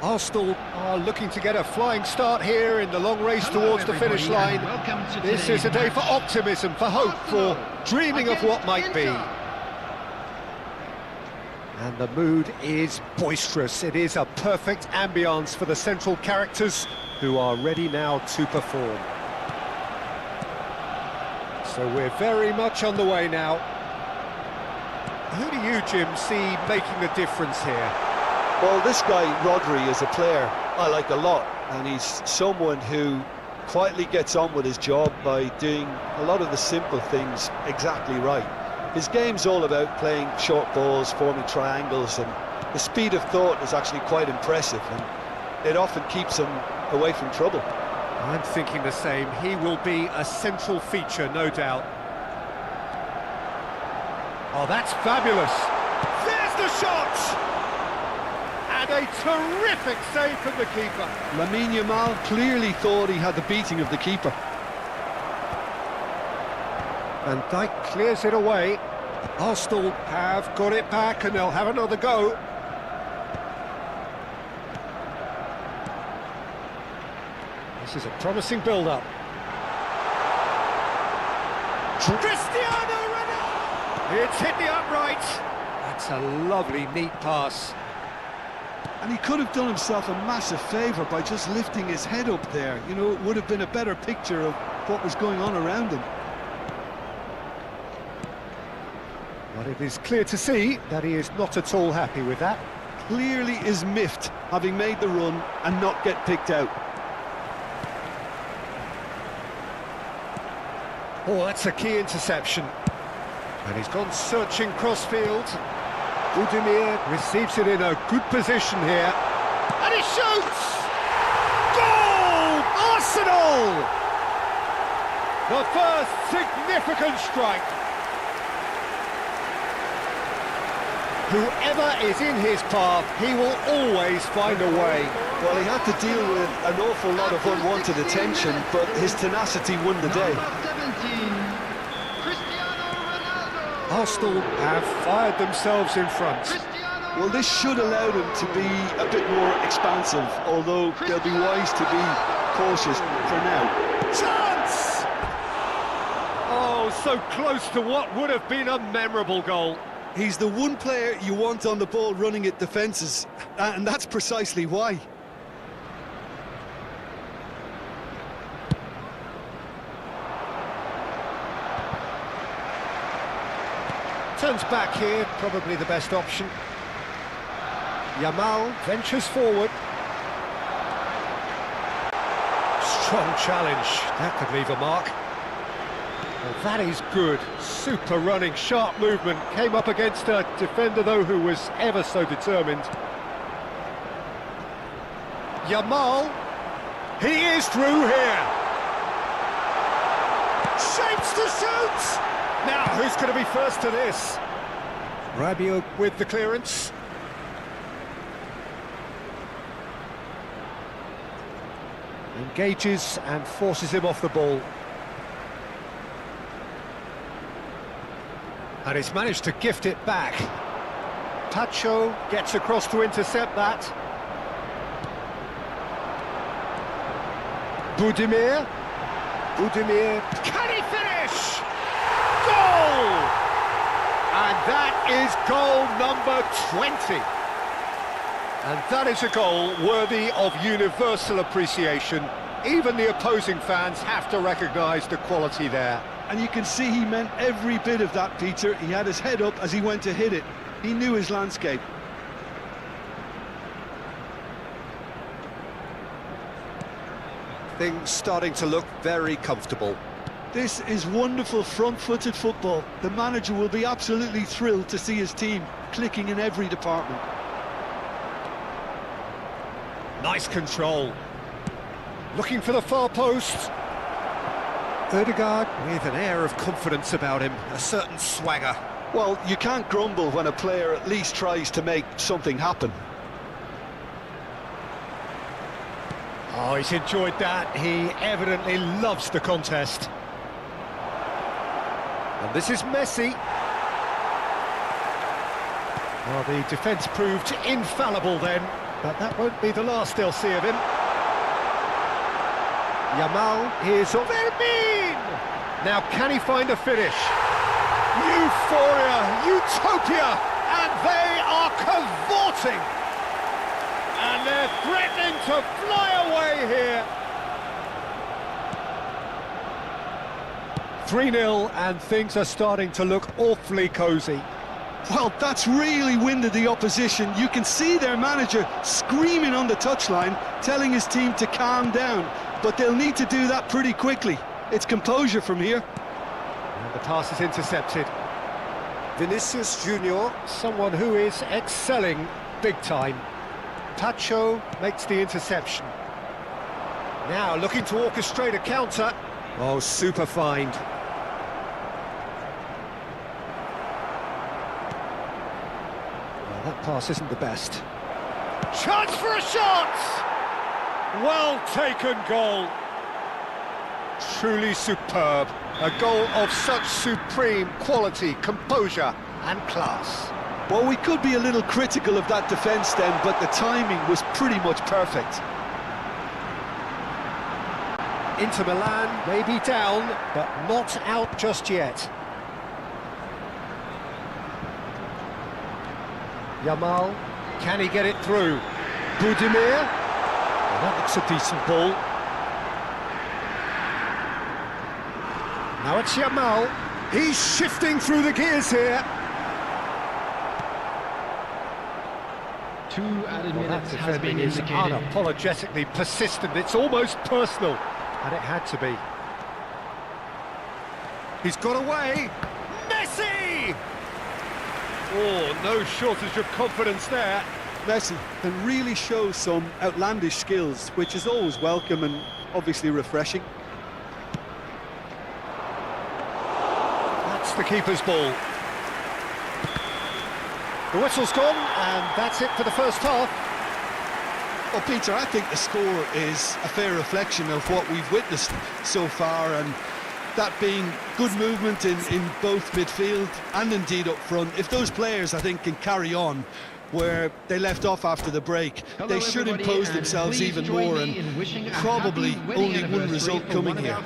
Arsenal are looking to get a flying start here in the long race towards the finish line. This is a day for optimism, for hope, for dreaming of what might be. And the mood is boisterous. It is a perfect ambience for the central characters who are ready now to perform. So we're very much on the way now. Who do you, Jim, see making the difference here? Well, this guy, Rodri, is a player I like a lot, and he's someone who quietly gets on with his job by doing a lot of the simple things exactly right. His game's all about playing short balls, forming triangles, and the speed of thought is actually quite impressive, and it often keeps him away from trouble. I'm thinking the same. He will be a central feature, no doubt. Oh, that's fabulous. There's the shot! And a terrific save from the keeper. Lamine Yamal clearly thought he had the beating of the keeper. Van Dijk clears it away. Arsenal have got it back and they'll have another go. This is a promising build-up. Cristiano Ronaldo! It's hit the upright. That's a lovely, neat pass. And he could have done himself a massive favour by just lifting his head up there. You know, it would have been a better picture of what was going on around him. But it is clear to see that he is not at all happy with that. Clearly is miffed, having made the run and not get picked out. Oh, that's a key interception. And he's gone searching crossfield. Budimir receives it in a good position here. And he shoots! Goal! Arsenal! The first significant strike. Whoever is in his path, he will always find a way. Well, he had to deal with an awful lot of unwanted attention, but his tenacity won the day. Arsenal have fired themselves in front. Well, this should allow them to be a bit more expansive, although they'll be wise to be cautious for now. Chance! Oh, so close to what would have been a memorable goal. He's the one player you want on the ball running at defences, and that's precisely why. Turns back here, probably the best option. Yamal ventures forward. Strong challenge, that could leave a mark. Well, that is good, super running, sharp movement. Came up against a defender though who was ever so determined. Yamal, he is through here. Shapes to shoot! Now, who's going to be first to this? Rabiot with the clearance. Engages and forces him off the ball. And he's managed to gift it back. Pacho gets across to intercept that. Budimir. Can he finish? Goal! And that is goal number 20. And that is a goal worthy of universal appreciation. Even the opposing fans have to recognise the quality there. And you can see he meant every bit of that, Peter. He had his head up as he went to hit it. He knew his landscape. Things starting to look very comfortable. This is wonderful front-footed football. The manager will be absolutely thrilled to see his team clicking in every department. Nice control. Looking for the far post. Ødegaard with an air of confidence about him, a certain swagger. Well, you can't grumble when a player at least tries to make something happen. Oh, he's enjoyed that. He evidently loves the contest. And this is Messi. Well, the defence proved infallible then, but that won't be the last they'll see of him. Yamal, here's Vermin! Now, can he find a finish? Euphoria, utopia, and they are cavorting! And they're threatening to fly away here! 3-0, and things are starting to look awfully cosy. Well, that's really winded the opposition. You can see their manager screaming on the touchline, telling his team to calm down. But they'll need to do that pretty quickly. It's composure from here. And the pass is intercepted. Vinicius Junior, someone who is excelling big time. Tacho makes the interception. Now looking to orchestrate a counter. Oh, super find. Well, that pass isn't the best. Chance for a shot! Well taken goal. Truly superb. A goal of such supreme quality, composure and class. Well, we could be a little critical of that defence then, but the timing was pretty much perfect. Inter Milan may be down, but not out just yet. Yamal, can he get it through? Budimir. That looks a decent ball. Now it's Yamal. He's shifting through the gears here. 2 added minutes has been indicated. Unapologetically persistent. It's almost personal. And it had to be. He's got away. Messi! Oh, no shortage of confidence there. Messi can really show some outlandish skills, which is always welcome and obviously refreshing. That's the keeper's ball. The whistle's gone, and that's it for the first half. Well, Peter, I think the score is a fair reflection of what we've witnessed so far, and that being good movement in both midfield and indeed up front. If those players, I think, can carry on where they left off after the break, they should impose themselves even more, and probably only one result coming here.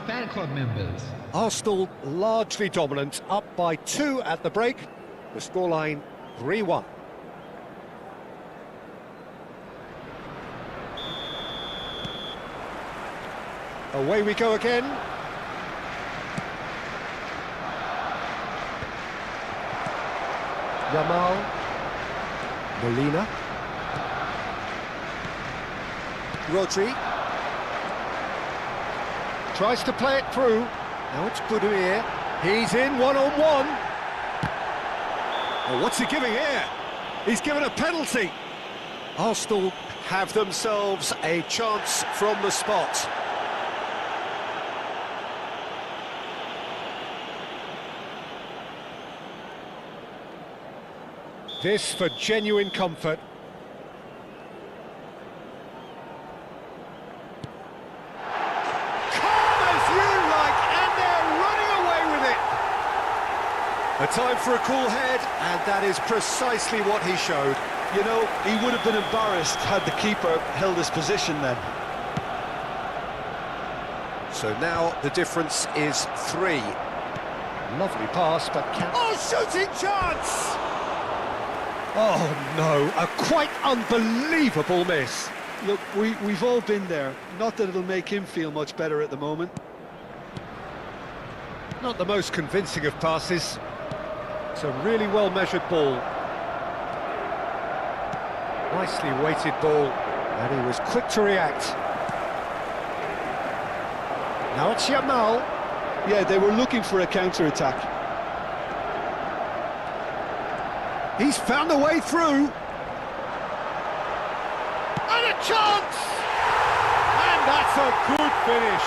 Arsenal largely dominant, up by 2 at the break. The scoreline 3-1. Away we go again. Yamal. Molina. Rodri. Tries to play it through. Now it's Budimir. He's in one-on-one. Oh, what's he giving here? He's given a penalty. Arsenal have themselves a chance from the spot. This for genuine comfort. Calm as you like, and they're running away with it. A time for a cool head, and that is precisely what he showed. You know, he would have been embarrassed had the keeper held his position then. So now the difference is 3. Lovely pass, but oh, shooting chance! Oh no, a quite unbelievable miss. Look, we've all been there. Not that it'll make him feel much better at the moment. Not the most convincing of passes. It's a really well-measured ball. Nicely weighted ball, and he was quick to react. Now it's Yamal. Yeah, they were looking for a counter-attack. He's found a way through. And a chance! And that's a good finish.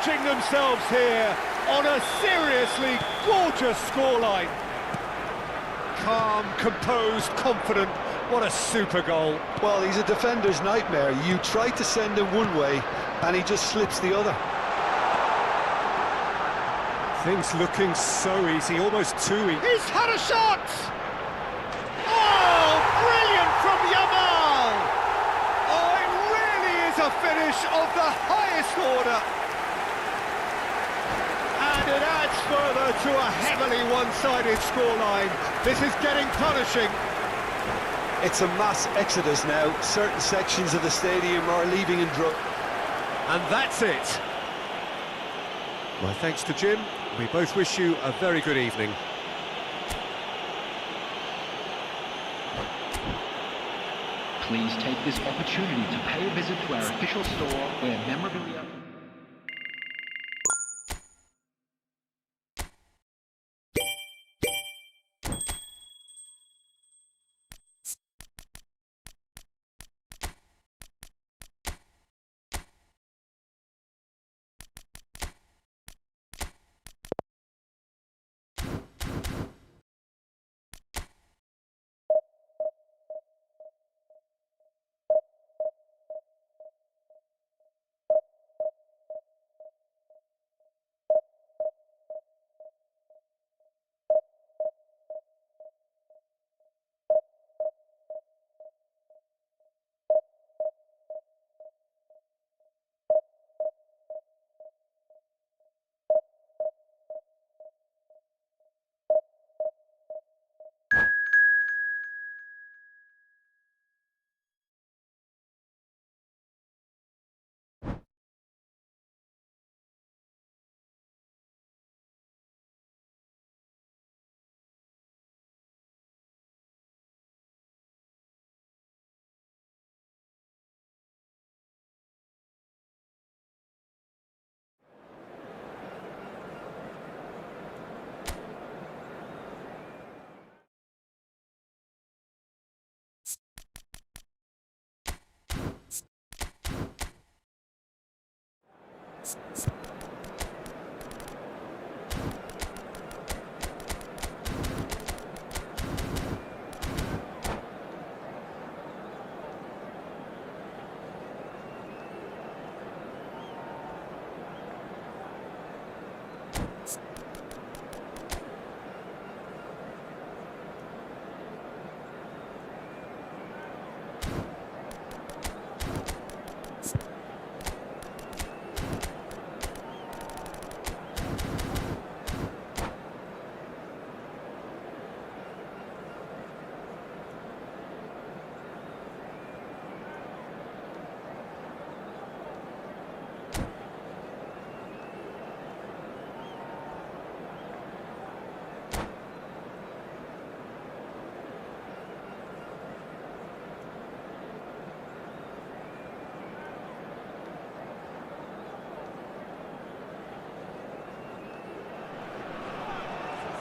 gorging themselves here on a seriously gorgeous scoreline. Calm, composed, confident. What a super goal. Well, he's a defender's nightmare. You try to send him one way, and he just slips the other. Things looking so easy, almost too easy. He's had a shot! Oh, brilliant from Yamal! Oh, it really is a finish of the highest order. And it adds further to a heavily one-sided scoreline. This is getting punishing. It's a mass exodus now. Certain sections of the stadium are leaving in droves. And that's it. My thanks to Jim. We both wish you a very good evening. Please take this opportunity to pay a visit to our official store where memorabilia...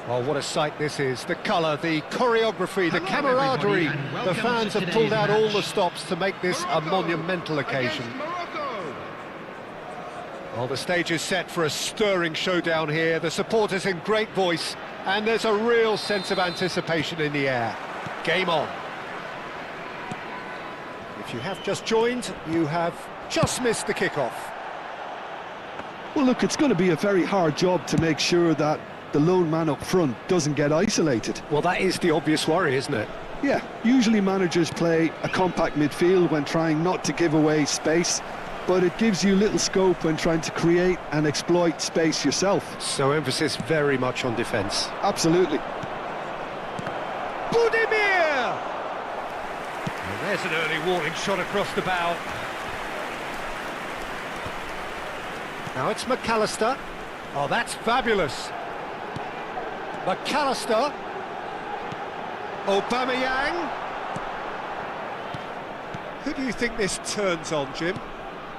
Oh, what a sight this is. The colour, the choreography, the camaraderie. The fans have pulled out all the stops to make this a monumental occasion. Well, the stage is set for a stirring showdown here. The supporters in great voice, and there's a real sense of anticipation in the air. Game on. If you have just joined, you have just missed the kickoff. Well, look, it's going to be a very hard job to make sure that the lone man up front doesn't get isolated. Well, that is the obvious worry, isn't it? Yeah, usually managers play a compact midfield when trying not to give away space, but it gives you little scope when trying to create and exploit space yourself. So emphasis very much on defence. Absolutely. Budimir! Well, there's an early warning shot across the bow. Now it's McAllister. Oh, that's fabulous. McAllister. Aubameyang. Who do you think this turns on, Jim?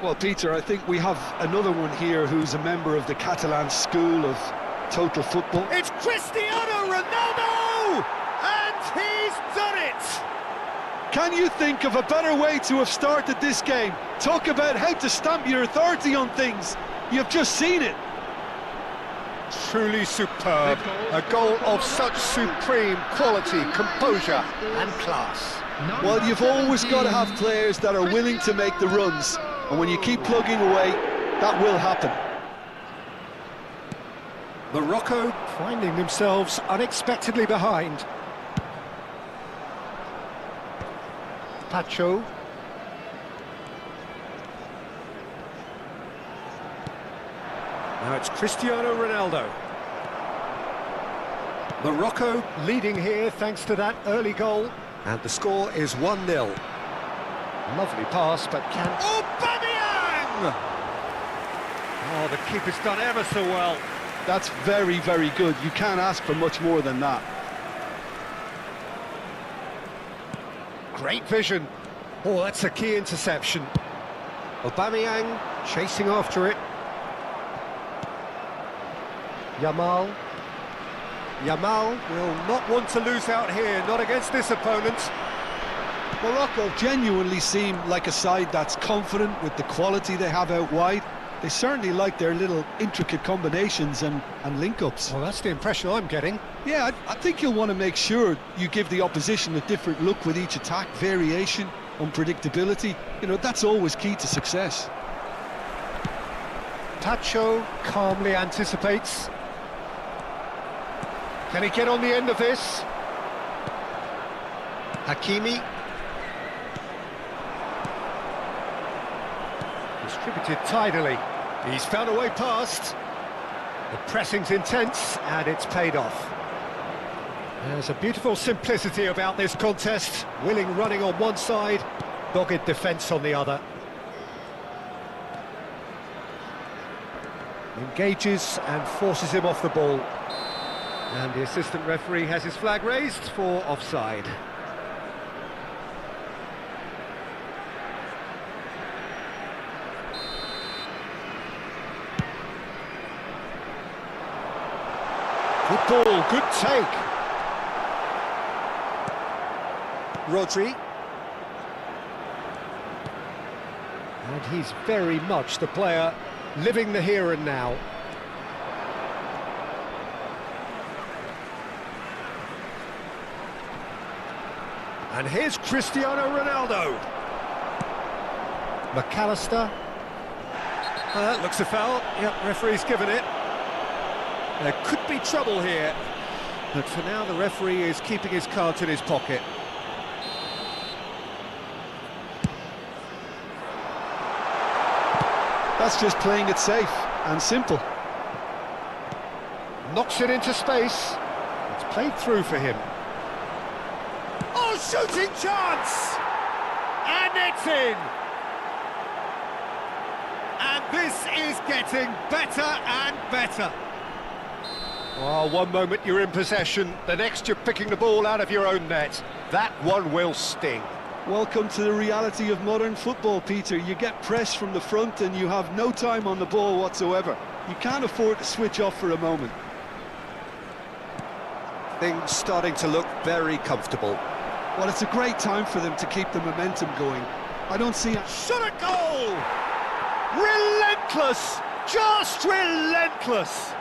Well, Peter, I think we have another one here who's a member of the Catalan school of total football. It's Cristiano Ronaldo! And he's done it! Can you think of a better way to have started this game? Talk about how to stamp your authority on things. You've just seen it. Truly superb. A goal of such supreme quality, composure and class. Well, you've always got to have players that are willing to make the runs, and when you keep plugging away, that will happen. Morocco finding themselves unexpectedly behind. Pacho. Now it's Cristiano Ronaldo. Morocco leading here thanks to that early goal. And the score is 1-0. Lovely pass, but can... Aubameyang! Oh, the keeper's done ever so well. That's very, very good. You can't ask for much more than that. Great vision. Oh, that's a key interception. Aubameyang chasing after it. Yamal will not want to lose out here, not against this opponent. Morocco genuinely seem like a side that's confident with the quality they have out wide. They certainly like their little intricate combinations and link-ups. Well, that's the impression I'm getting. Yeah, I think you'll want to make sure you give the opposition a different look with each attack, variation, unpredictability. You know, that's always key to success. Pacho calmly anticipates. Can he get on the end of this? Hakimi. Distributed tidily. He's found a way past. The pressing's intense, and it's paid off. There's a beautiful simplicity about this contest. Willing running on one side, dogged defence on the other. Engages and forces him off the ball. And the assistant referee has his flag raised for offside. Good ball, good take. Rodri. And he's very much the player living the here and now. And here's Cristiano Ronaldo. McAllister. That looks a foul. Yep, referee's given it. There could be trouble here. But for now, the referee is keeping his cards in his pocket. That's just playing it safe and simple. Knocks it into space. It's played through for him. Oh, shooting chance! And it's in! And this is getting better and better. Oh, one moment you're in possession, the next you're picking the ball out of your own net. That one will sting. Welcome to the reality of modern football, Peter. You get pressed from the front and you have no time on the ball whatsoever. You can't afford to switch off for a moment. Things starting to look very comfortable. Well, it's a great time for them to keep the momentum going. I don't see a... Shot a goal! Relentless! Just relentless!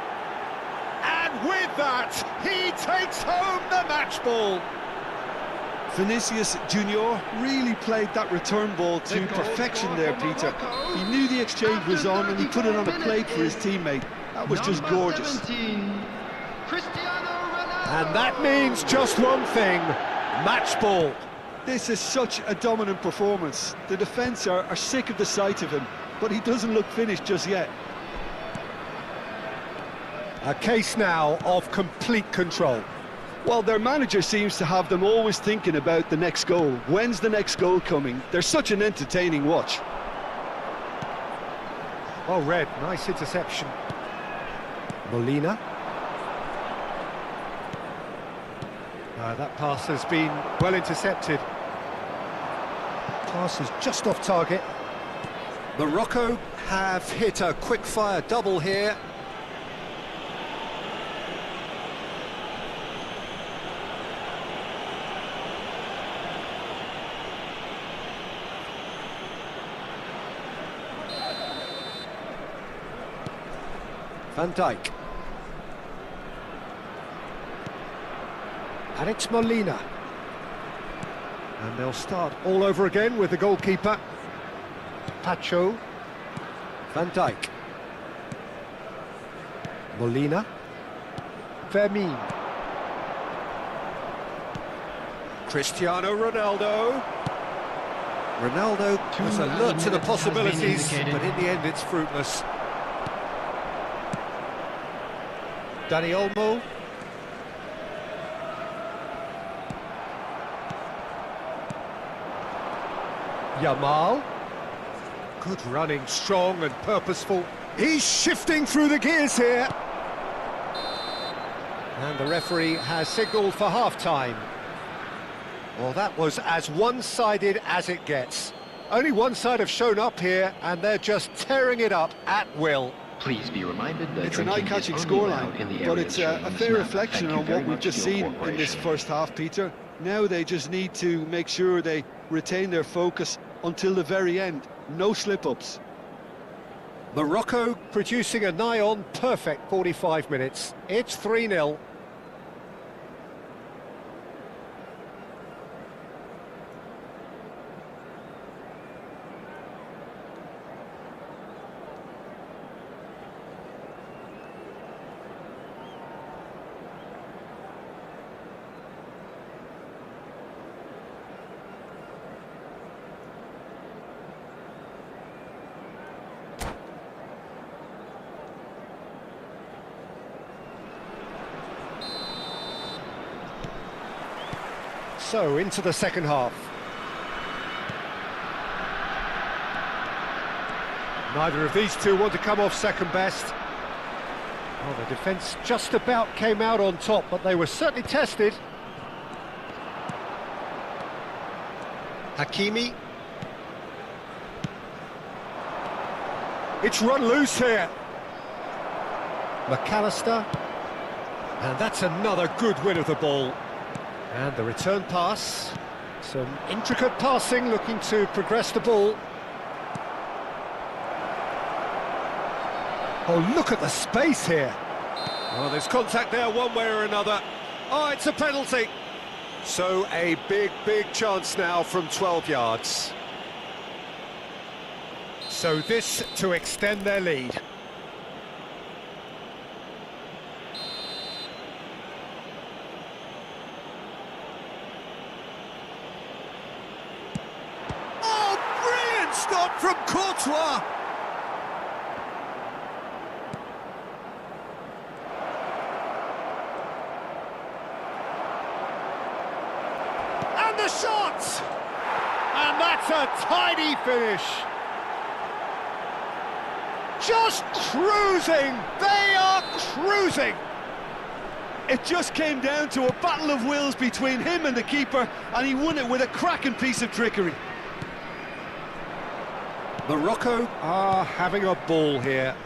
And with that, he takes home the match ball. Vinicius Junior really played that return ball to perfection there, Peter. He knew the exchange was on and he put it on a plate for his teammate. That was just gorgeous. And that means just one thing, match ball. This is such a dominant performance. The defence are sick of the sight of him, but he doesn't look finished just yet. A case now of complete control. Well, their manager seems to have them always thinking about the next goal. When's the next goal coming? They're such an entertaining watch. Oh, Red, nice interception. Molina. That pass has been well intercepted. Pass is just off target. Morocco have hit a quick-fire double here. Van Dijk. And it's Molina. And they'll start all over again with the goalkeeper. Pacho. Van Dijk. Molina. Vermin. Cristiano Ronaldo. Ronaldo was alert to the possibilities, but in the end it's fruitless. Dani Olmo. Yamal. Good running, strong and purposeful. He's shifting through the gears here. And the referee has signalled for half-time. Well, that was as one-sided as it gets. Only one side have shown up here, and they're just tearing it up at will. Please be reminded that it's an eye-catching scoreline, but it's a fair reflection on what we've just seen in this first half, Peter. Now they just need to make sure they retain their focus until the very end. No slip-ups. Morocco producing a nigh-on perfect 45 minutes. It's 3-0. So, into the second half. Neither of these two want to come off second best. Well, the defence just about came out on top, but they were certainly tested. Hakimi. It's run loose here. McAllister. And that's another good win of the ball. And the return pass, some intricate passing, looking to progress the ball. Oh, look at the space here. Oh, there's contact there one way or another. Oh, it's a penalty. So a big chance now from 12 yards. So this to extend their lead. Stop from Courtois. And the shot! And that's a tidy finish. Just cruising. They are cruising. It just came down to a battle of wills between him and the keeper, and he won it with a cracking piece of trickery. Morocco are having a ball here.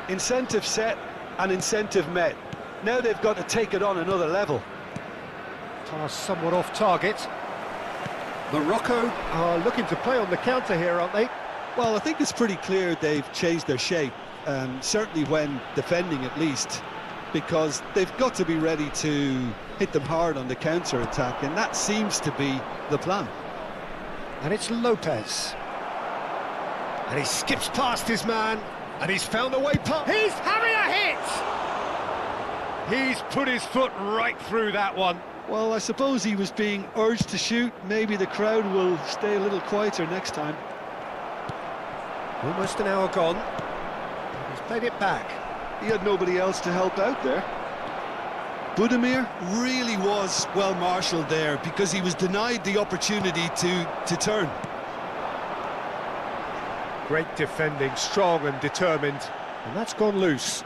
Incentive set and incentive met. Now they've got to take it on another level. Pass somewhat off target. Morocco are looking to play on the counter here, aren't they? Well, I think it's pretty clear they've changed their shape, certainly when defending at least, because they've got to be ready to hit them hard on the counter-attack, and that seems to be the plan. And it's Lopez. And he skips past his man, and he's found a way past. He's having a hit! He's put his foot right through that one. Well, I suppose he was being urged to shoot. Maybe the crowd will stay a little quieter next time. Almost an hour gone. He's played it back. He had nobody else to help out there. Budimir really was well marshalled there because he was denied the opportunity to turn. Great defending, strong and determined, and that's gone loose.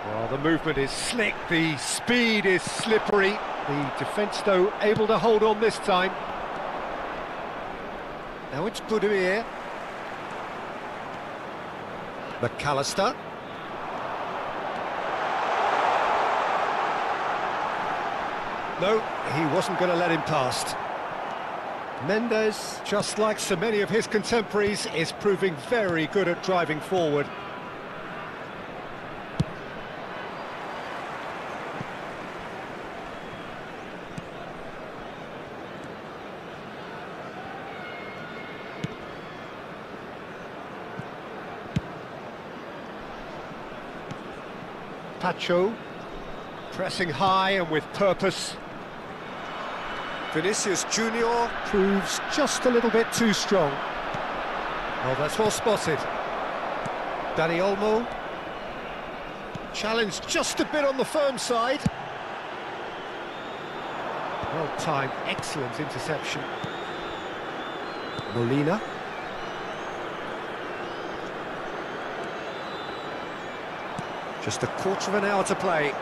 Well, the movement is slick, the speed is slippery. The defence, though, able to hold on this time. Now it's Budimir. McAllister. No, he wasn't going to let him past. Mendes, just like so many of his contemporaries, is proving very good at driving forward. Pacho, pressing high and with purpose. Vinicius Junior proves just a little bit too strong. Oh, that's well spotted. Dani Olmo. Challenged just a bit on the firm side. Well timed, excellent interception. Molina. Just a quarter of an hour to play.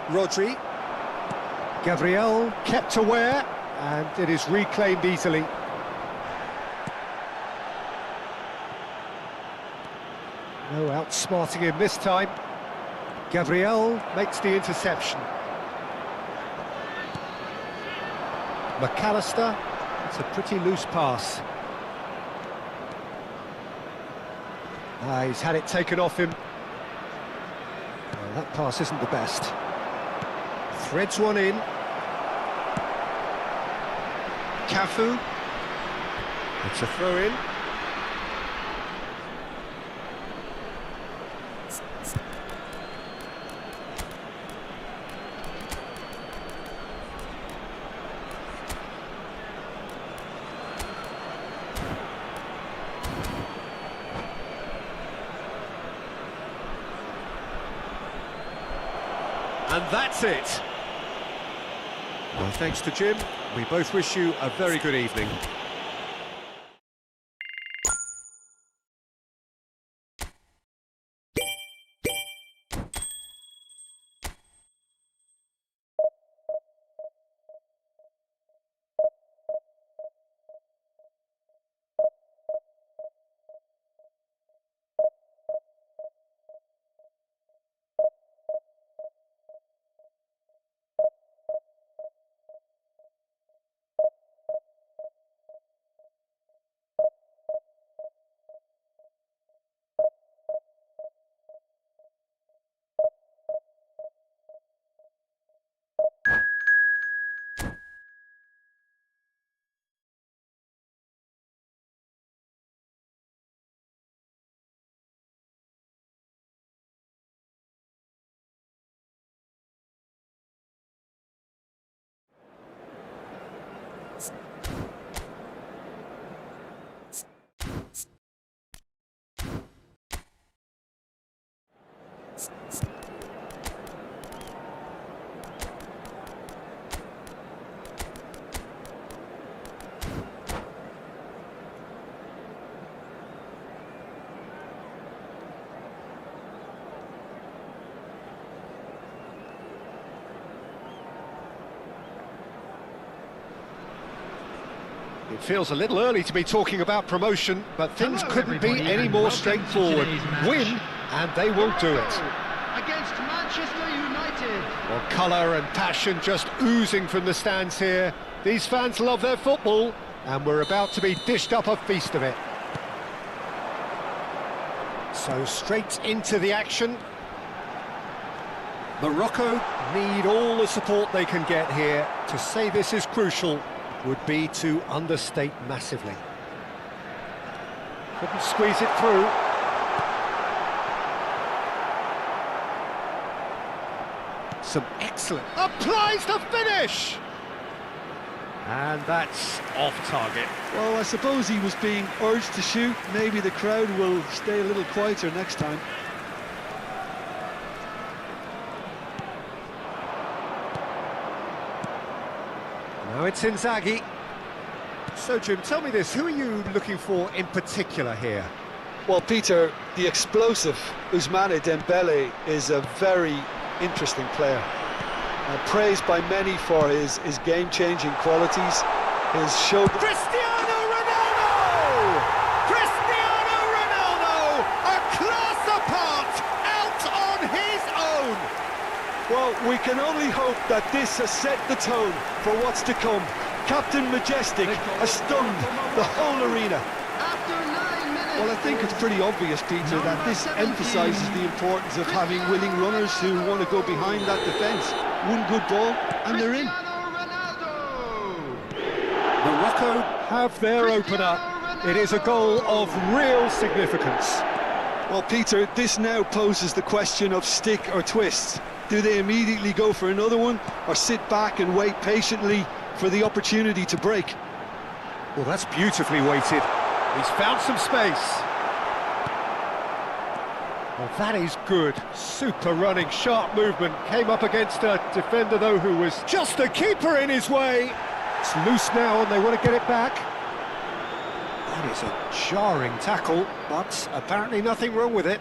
Rodri. Gabriel kept aware, and it is reclaimed easily. No outsmarting him this time. Gabriel makes the interception. McAllister, it's a pretty loose pass. He's had it taken off him. Well, that pass isn't the best. Threads one in. Cafu. It's a throw-in. And that's it. Well, thanks to Jim, we both wish you a very good evening. It feels a little early to be talking about promotion, but things couldn't be any more straightforward. Win, and they will do it. Against Manchester United. Well, colour and passion just oozing from the stands here. These fans love their football, and we're about to be dished up a feast of it. So straight into the action. Morocco need all the support they can get here. To say this is crucial would be to understate massively. Couldn't squeeze it through. Some excellent... Applies the finish! And that's off target. Well, I suppose he was being urged to shoot. Maybe the crowd will stay a little quieter next time. Now it's Inzaghi. So, Jim, tell me this, who are you looking for in particular here? Well, Peter, the explosive Ousmane Dembele is a very interesting player. Praised by many for his game-changing qualities, his show... Cristiano Ronaldo! Cristiano Ronaldo! A class apart, out on his own! Well, we can only hope that this has set the tone for what's to come. Captain Majestic has stunned the whole arena. Well, I think it's pretty obvious, Peter, that this emphasises the importance of having willing runners who want to go behind that defence. One good ball, and they're in. Morocco have their opener. It is a goal of real significance. Well, Peter, this now poses the question of stick or twist. Do they immediately go for another one, or sit back and wait patiently for the opportunity to break? Well, that's beautifully weighted. He's found some space. Well, that is good. Super running, sharp movement. Came up against a defender, though, who was just a keeper in his way. It's loose now, and they want to get it back. That is a jarring tackle, but apparently nothing wrong with it.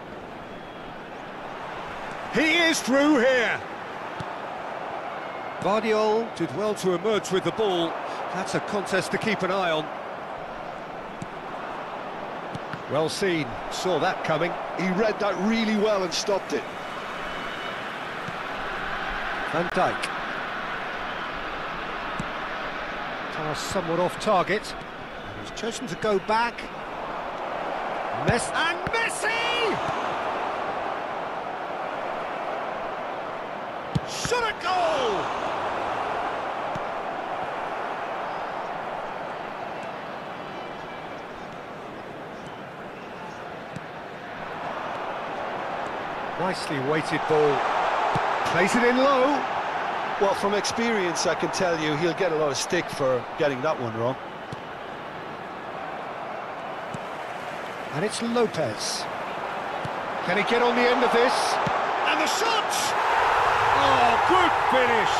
He is through here. Guardiola did well to emerge with the ball. That's a contest to keep an eye on. Well seen, saw that coming. He read that really well and stopped it. Van Dijk. Pass somewhat off target. And he's chosen to go back. Messi! Shot a goal! Nicely weighted ball. Plays it in low. Well, from experience, I can tell you he'll get a lot of stick for getting that one wrong. And it's Lopez. Can he get on the end of this? And the shot! Oh, good finish!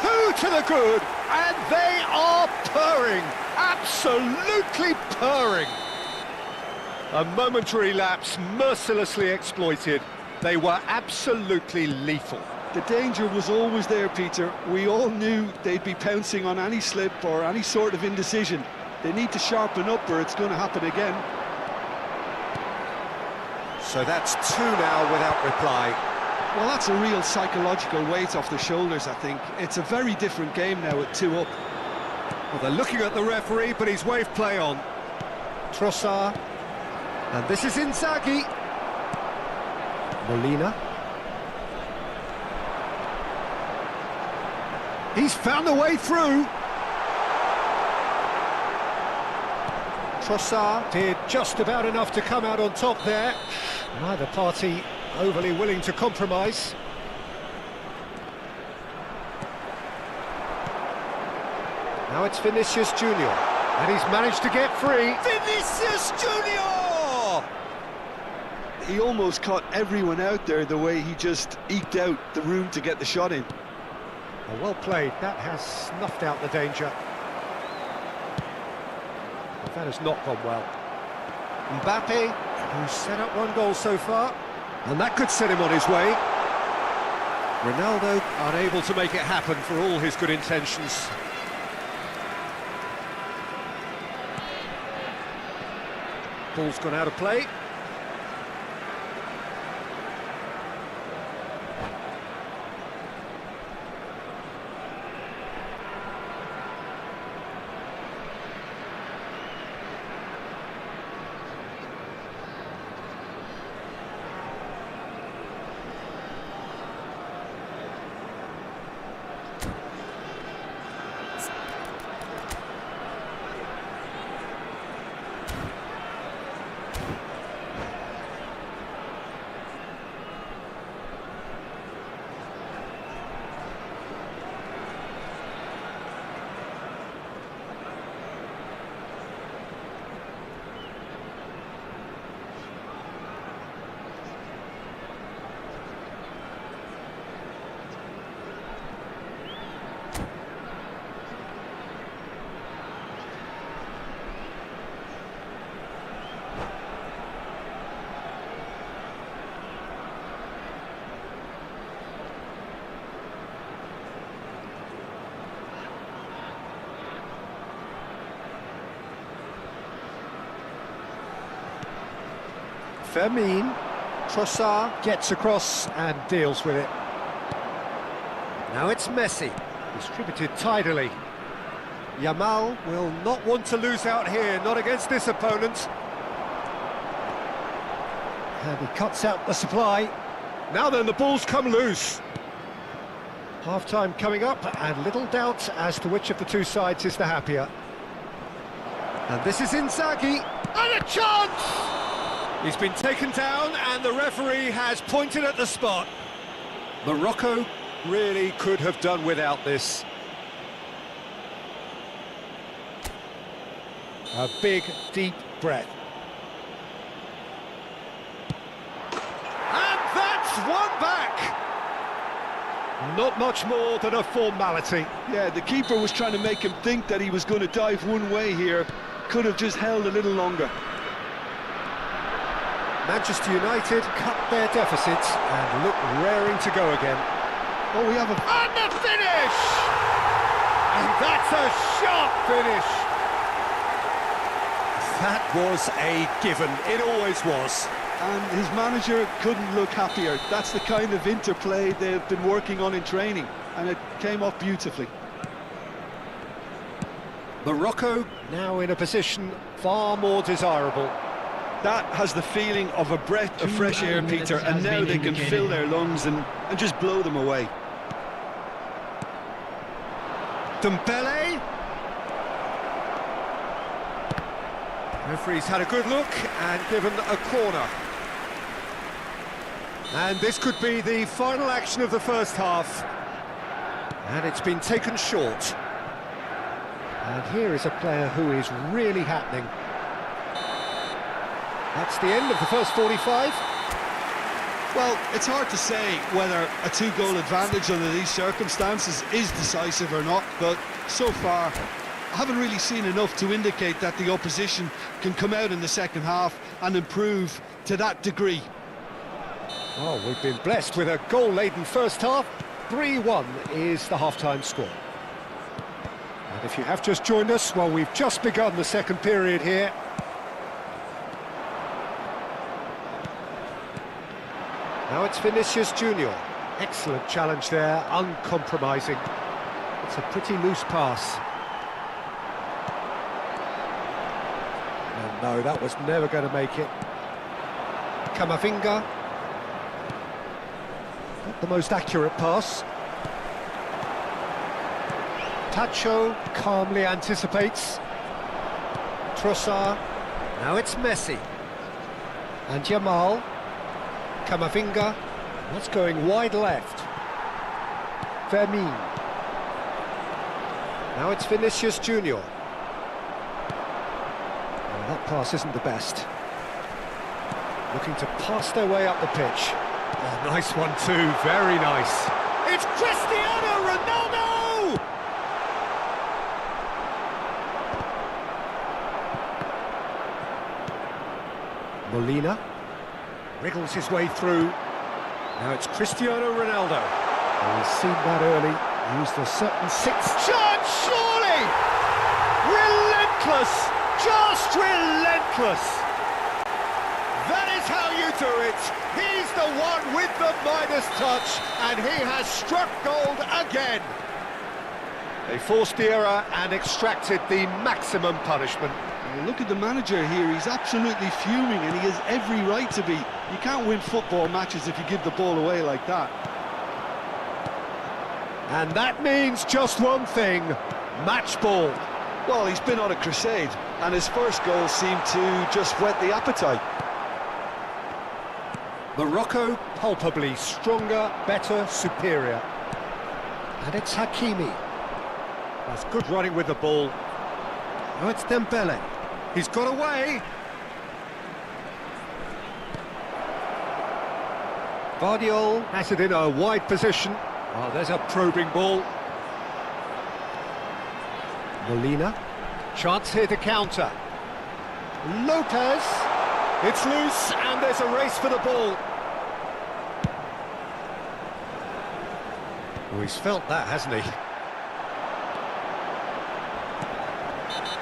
Two to the good, and they are purring, absolutely purring. A momentary lapse, mercilessly exploited. They were absolutely lethal. The danger was always there, Peter. We all knew they'd be pouncing on any slip or any sort of indecision. They need to sharpen up or it's going to happen again. So that's two now without reply. Well, that's a real psychological weight off their shoulders, I think. It's a very different game now at 2 up. Well, they're looking at the referee, but he's waved play on. Trossard. And this is Inzaghi. Molina. He's found a way through. Trossard did just about enough to come out on top there. Neither party overly willing to compromise. Now it's Vinicius Junior, and he's managed to get free. Vinicius Junior! He almost caught everyone out there the way he just eked out the room to get the shot in. Well played, that has snuffed out the danger. But that has not gone well. Mbappe, who's set up one goal so far, and that could set him on his way. Ronaldo unable to make it happen for all his good intentions. Ball's gone out of play. Fermin, Trossard gets across and deals with it. Now it's Messi, distributed tidily. Yamal will not want to lose out here, not against this opponent. And he cuts out the supply. Now then, the ball's come loose. Half-time coming up, and little doubt as to which of the two sides is the happier. And this is Inzaghi, and a chance! He's been taken down, and the referee has pointed at the spot. Morocco really could have done without this. A big, deep breath. And that's one back! Not much more than a formality. Yeah, the keeper was trying to make him think that he was going to dive one way here. Could have just held a little longer. Manchester United cut their deficits and look raring to go again. Oh, we have a... And the finish! And that's a sharp finish! That was a given, it always was. And his manager couldn't look happier. That's the kind of interplay they've been working on in training, and it came off beautifully. Morocco now in a position far more desirable. That has the feeling of a breath of fresh air, Peter, and now they can fill their lungs and just blow them away. Dembele. Referee's had a good look and given a corner. And this could be the final action of the first half. And it's been taken short. And here is a player who is really happening. That's the end of the first 45. Well, it's hard to say whether a two-goal advantage under these circumstances is decisive or not, but so far I haven't really seen enough to indicate that the opposition can come out in the second half and improve to that degree. Oh, we've been blessed with a goal-laden first half. 3-1 is the half-time score. And if you have just joined us, well, we've just begun the second period here. Now it's Vinicius Junior. Excellent challenge there, uncompromising. It's a pretty loose pass. No, that was never going to make it. Camavinga. Not the most accurate pass. Tacho calmly anticipates. Trossard. Now it's Messi. And Yamal. Camavinga. That's going wide left. Fermin. Now it's Vinicius Junior. Well, that pass isn't the best. Looking to pass their way up the pitch. Oh, nice one too, very nice. It's Cristiano Ronaldo! Molina wriggles his way through. Now it's Cristiano Ronaldo. Oh, he's seen that early. Used a certain sixth chance, surely! Relentless! Just relentless! That is how you do it. He's the one with the Midas touch, and he has struck gold again. They forced the error and extracted the maximum punishment. Look at the manager here, he's absolutely fuming and he has every right to be. You can't win football matches if you give the ball away like that. And that means just one thing, match ball. Well, he's been on a crusade, and his first goal seemed to just whet the appetite. Morocco palpably stronger, better, superior. And it's Hakimi. That's good running with the ball. Now it's Dembele. He's got away. Guardiola has it in a wide position. Oh, there's a probing ball. Molina. Chance here to counter. Lopez. It's loose and there's a race for the ball. Oh, he's felt that, hasn't he?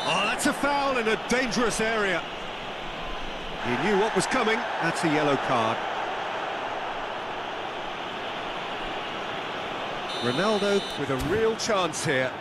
Oh, that's a foul in a dangerous area. He knew what was coming. That's a yellow card. Ronaldo with a real chance here.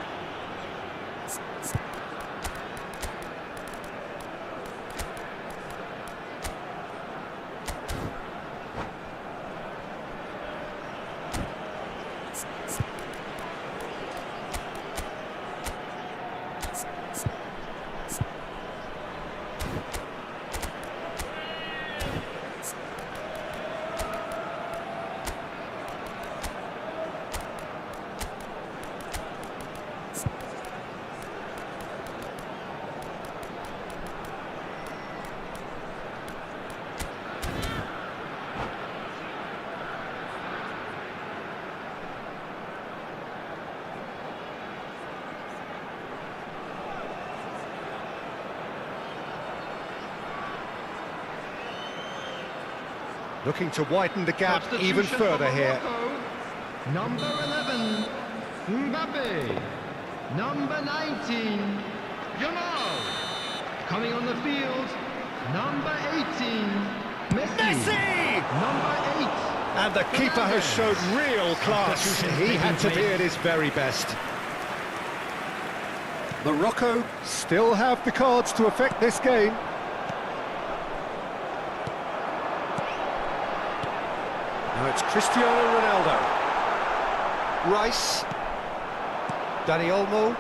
Looking to widen the gap even further here. Number 11, Mbappe. Number 19, Jamal. Coming on the field, number 18, Messi. Number 8. And the keeper has shown real class. He had to be at his very best. Morocco still have the cards to affect this game. Now it's Cristiano Ronaldo. Rice. Dani Olmo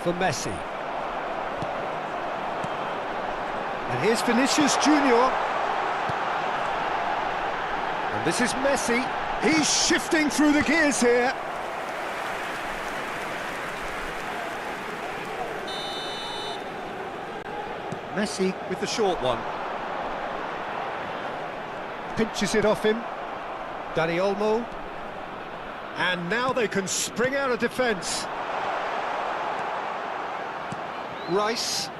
for Messi. And here's Vinicius Junior. And this is Messi. He's shifting through the gears here. Messi with the short one. Pinches it off him. Dani Olmo. And now they can spring out of defence. Rice.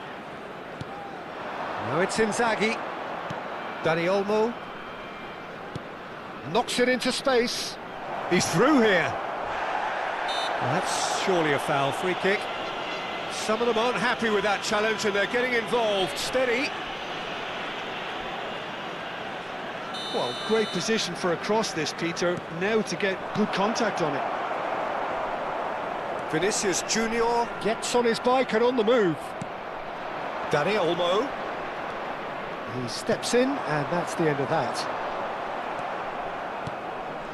Now it's Inzaghi. Dani Olmo. Knocks it into space. He's through here. Well, that's surely a foul. Free kick. Some of them aren't happy with that challenge and they're getting involved. Steady. Well, great position for a cross this, Peter. Now to get good contact on it. Vinicius Junior gets on his bike and on the move. Dani Olmo. He steps in and that's the end of that.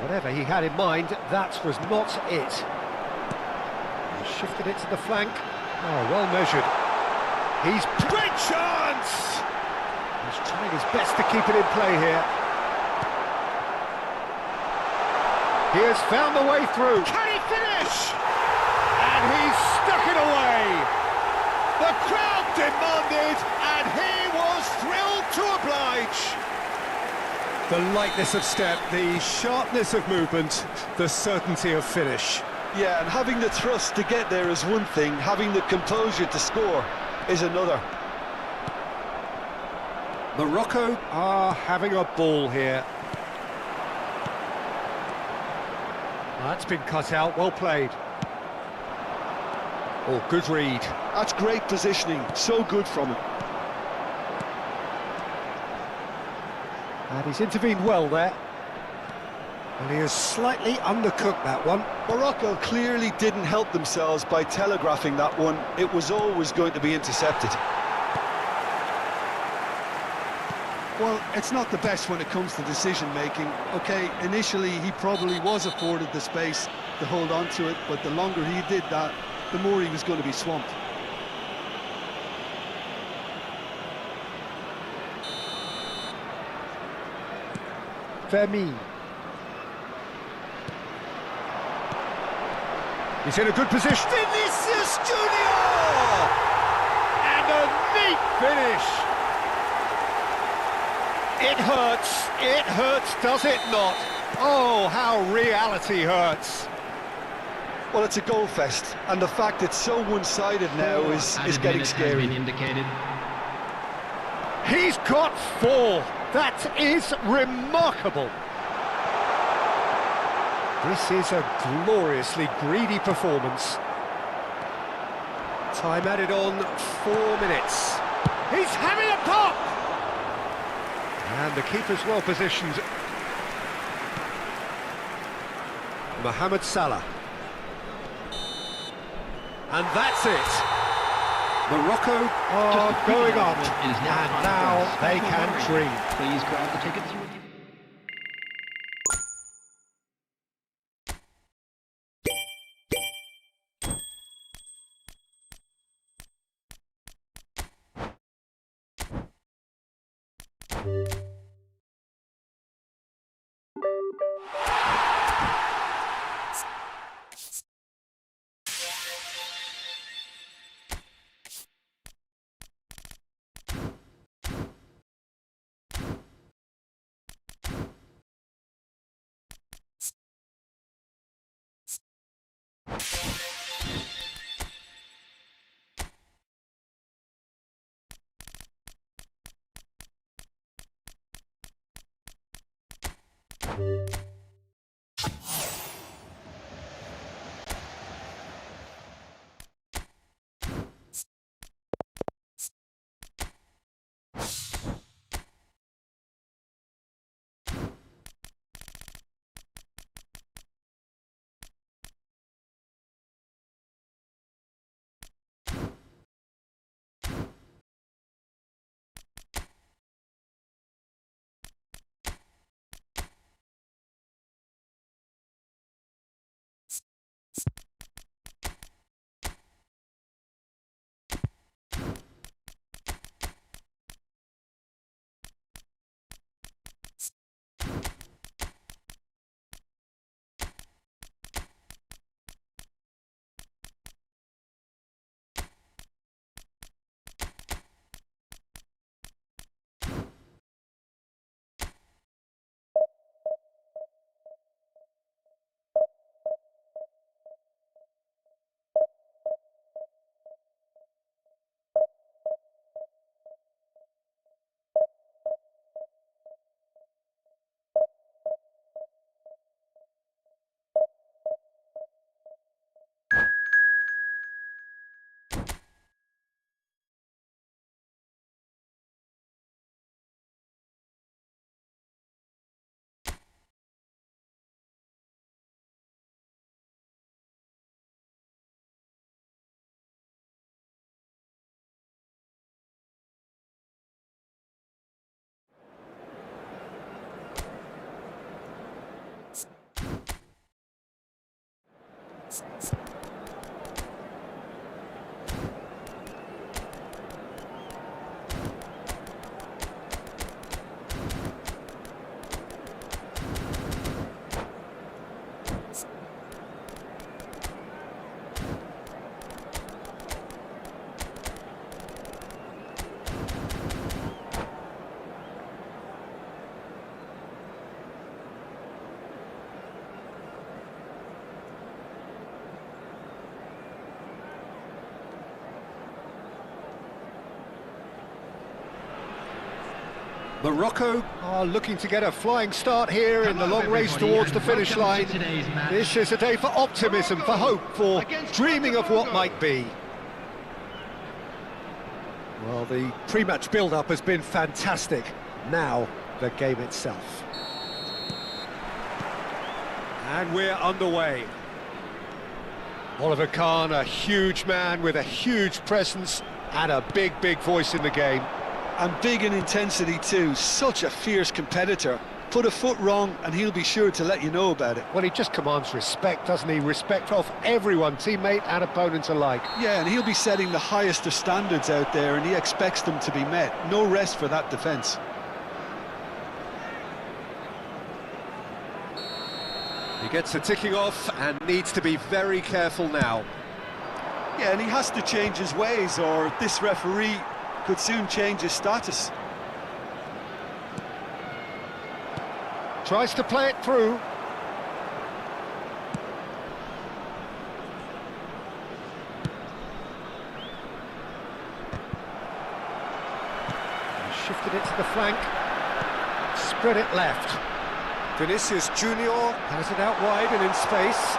Whatever he had in mind, that was not it. He shifted it to the flank. Oh, well measured. He's... Great chance! He's trying his best to keep it in play here. He has found the way through. Can he finish? And he's stuck it away. The crowd demanded, and he was thrilled to oblige. The lightness of step, the sharpness of movement, the certainty of finish. Yeah, and having the thrust to get there is one thing, having the composure to score is another. Morocco are having a ball here. That's been cut out, well played. Oh, good read. That's great positioning, so good from him. And he's intervened well there. And he has slightly undercooked that one. Morocco clearly didn't help themselves by telegraphing that one. It was always going to be intercepted. Well, it's not the best when it comes to decision-making. OK, initially he probably was afforded the space to hold on to it, but the longer he did that, the more he was going to be swamped. Fermi. He's in a good position. Vinicius Junior! And a neat finish. It hurts, does it not? Oh, how reality hurts. Well, it's a goal fest, and the fact it's so one-sided now is getting scary. He's got 4. That is remarkable. This is a gloriously greedy performance. Time added on 4 minutes. He's having a pop! And the keeper's well positioned. Mohamed Salah. And that's it. Morocco are going on, and now they can dream. Please grab the tickets with you. Morocco are looking to get a flying start here in the long race towards the finish line. This is a day for optimism, for hope, for dreaming of what might be. Well, the pre-match build-up has been fantastic. Now, the game itself. And we're underway. Oliver Kahn, a huge man with a huge presence and a big, big voice in the game. And big in intensity too, such a fierce competitor. Put a foot wrong and he'll be sure to let you know about it. Well, he just commands respect, doesn't he? Respect of everyone, teammate and opponent alike. Yeah, and he'll be setting the highest of standards out there and he expects them to be met. No rest for that defence. He gets the ticking off and needs to be very careful now. Yeah, and he has to change his ways or this referee could soon change his status. Tries to play it through. Shifted it to the flank. Spread it left. Vinicius Junior has it out wide and in space.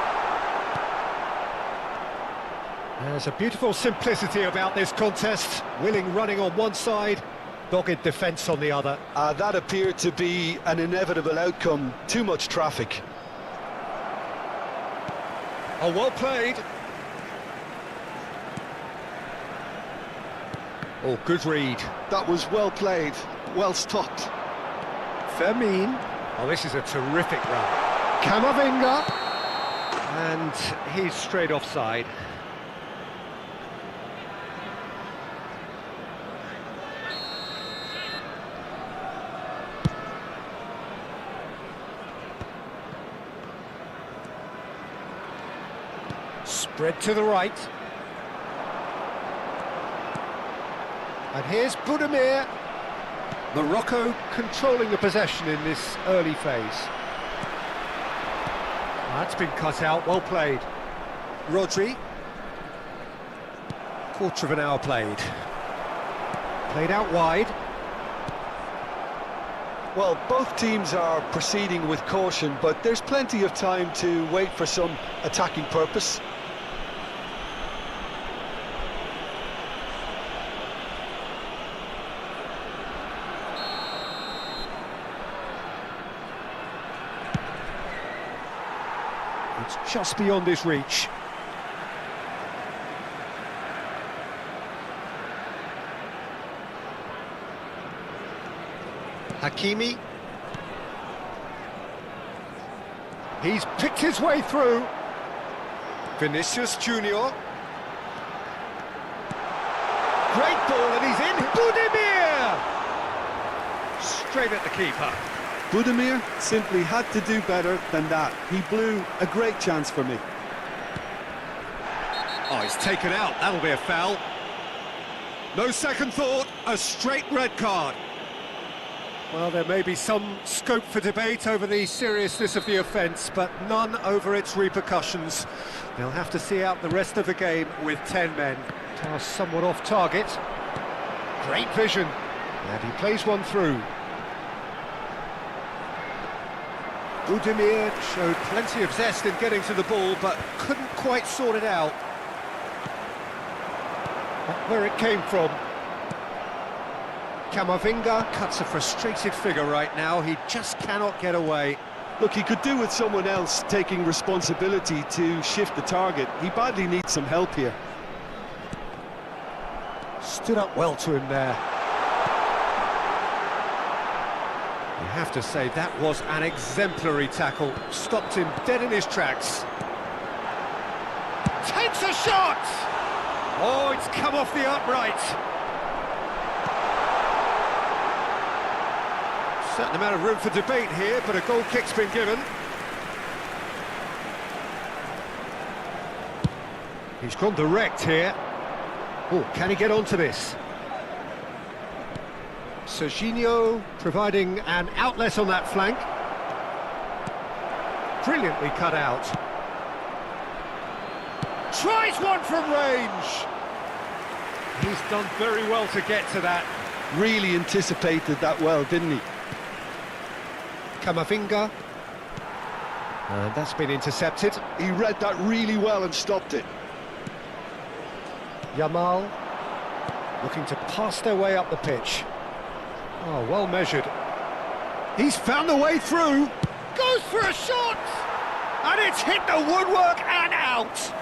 There's a beautiful simplicity about this contest. Willing running on one side, dogged defence on the other. That appeared to be an inevitable outcome. Too much traffic. Oh, well played. Oh, good read. That was well played, well stopped. Fermin. Oh, this is a terrific run. Camavinga. And he's straight offside. Spread to the right. And here's Budimir. Morocco controlling the possession in this early phase. That's been cut out, well played. Rodri. Quarter of an hour played. Played out wide. Well, both teams are proceeding with caution, but there's plenty of time to wait for some attacking purpose. It's just beyond his reach. Hakimi. He's picked his way through. Vinicius Junior. Great ball and he's in. Budimir! Straight at the keeper. Budimir simply had to do better than that. He blew a great chance for me. Oh, he's taken out. That'll be a foul. No second thought, a straight red card. Well, there may be some scope for debate over the seriousness of the offence, but none over its repercussions. They'll have to see out the rest of the game with 10 men. Pass somewhat off target. Great vision. And he plays one through. Budimir showed plenty of zest in getting to the ball, but couldn't quite sort it out. Not where it came from. Camavinga cuts a frustrated figure right now. He just cannot get away. Look, he could do with someone else taking responsibility to shift the target. He badly needs some help here. Stood up well to him there. You have to say that was an exemplary tackle. Stopped him dead in his tracks. Takes a shot! Oh, it's come off the upright. Certain amount of room for debate here, but a goal kick's been given. He's gone direct here. Oh, can he get onto this? Serginho providing an outlet on that flank. Brilliantly cut out. Tries one from range. He's done very well to get to that. Really anticipated that well, didn't he? Camavinga. And that's been intercepted. He read that really well and stopped it. Yamal looking to pass their way up the pitch. Oh, well measured. He's found the way through. Goes for a shot! And it's hit the woodwork and out!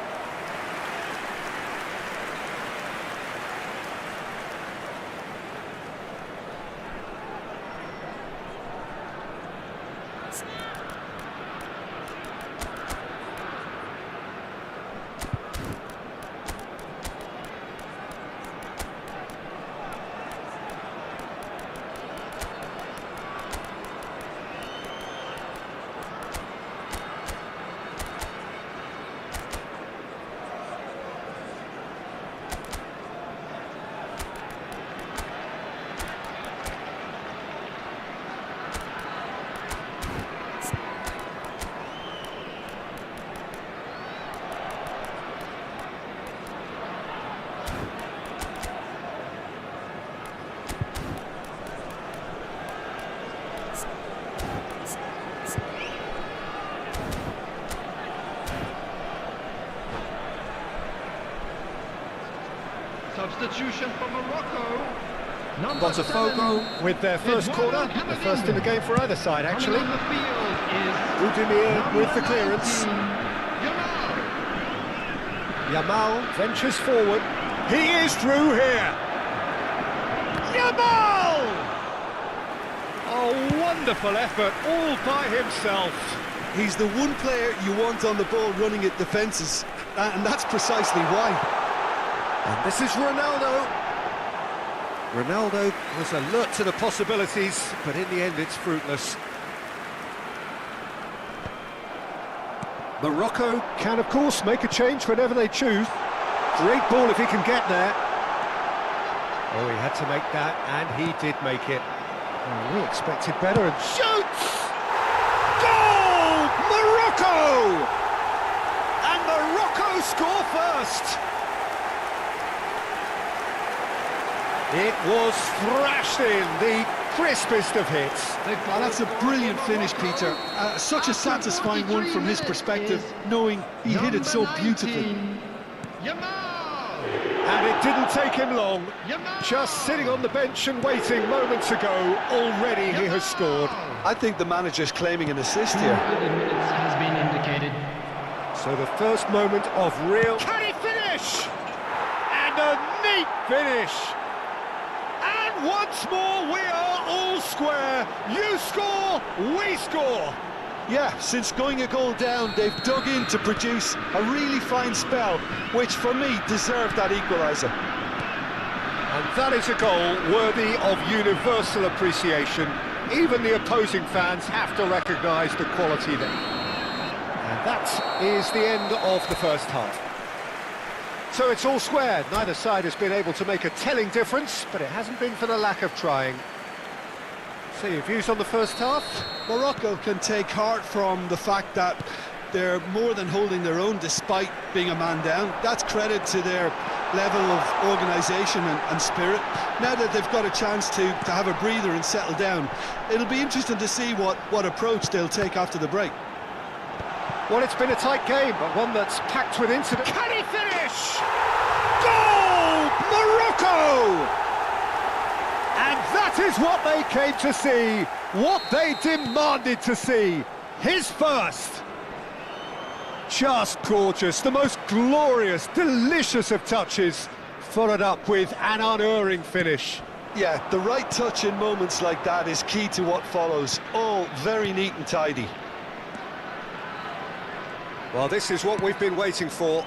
Substitution for Morocco. Botafogo with their first corner, the first in the game for either side actually. On the field is Budimir with the clearance. Yamal. Yamal ventures forward. He is through here. Yamal! A wonderful effort all by himself. He's the one player you want on the ball running at defences, and that's precisely why. And this is Ronaldo. Ronaldo was alert to the possibilities, but in the end it's fruitless. Morocco can, of course, make a change whenever they choose. Great ball if he can get there. Oh, he had to make that, and he did make it. Oh, we expected better, and shoots! Goal! Morocco! And Morocco score first! It was thrashed in, the crispest of hits. Oh, that's a brilliant finish, Peter. Such a satisfying one from his perspective, knowing he hit it so beautifully. And it didn't take him long. Just sitting on the bench and waiting moments ago, already he has scored. I think the manager's claiming an assist here. Minutes has been indicated. So the first moment of real... Can he finish? And a neat finish. And once more we are all square. You score, we score. Yeah, since going a goal down, they've dug in to produce a really fine spell, which for me deserved that equaliser. And that is a goal worthy of universal appreciation. Even the opposing fans have to recognise the quality there. And that is the end of the first half. So it's all square. Neither side has been able to make a telling difference, but it hasn't been for the lack of trying. So your views on the first half? Morocco can take heart from the fact that they're more than holding their own despite being a man down. That's credit to their level of organisation and spirit. Now that they've got a chance to have a breather and settle down, it'll be interesting to see what approach they'll take after the break. Well, it's been a tight game, but one that's packed with incident. Can he finish? Goal! Morocco! And that is what they came to see, what they demanded to see. His first. Just gorgeous, the most glorious, delicious of touches, followed up with an unerring finish. Yeah, the right touch in moments like that is key to what follows. All very neat and tidy. Well, this is what we've been waiting for.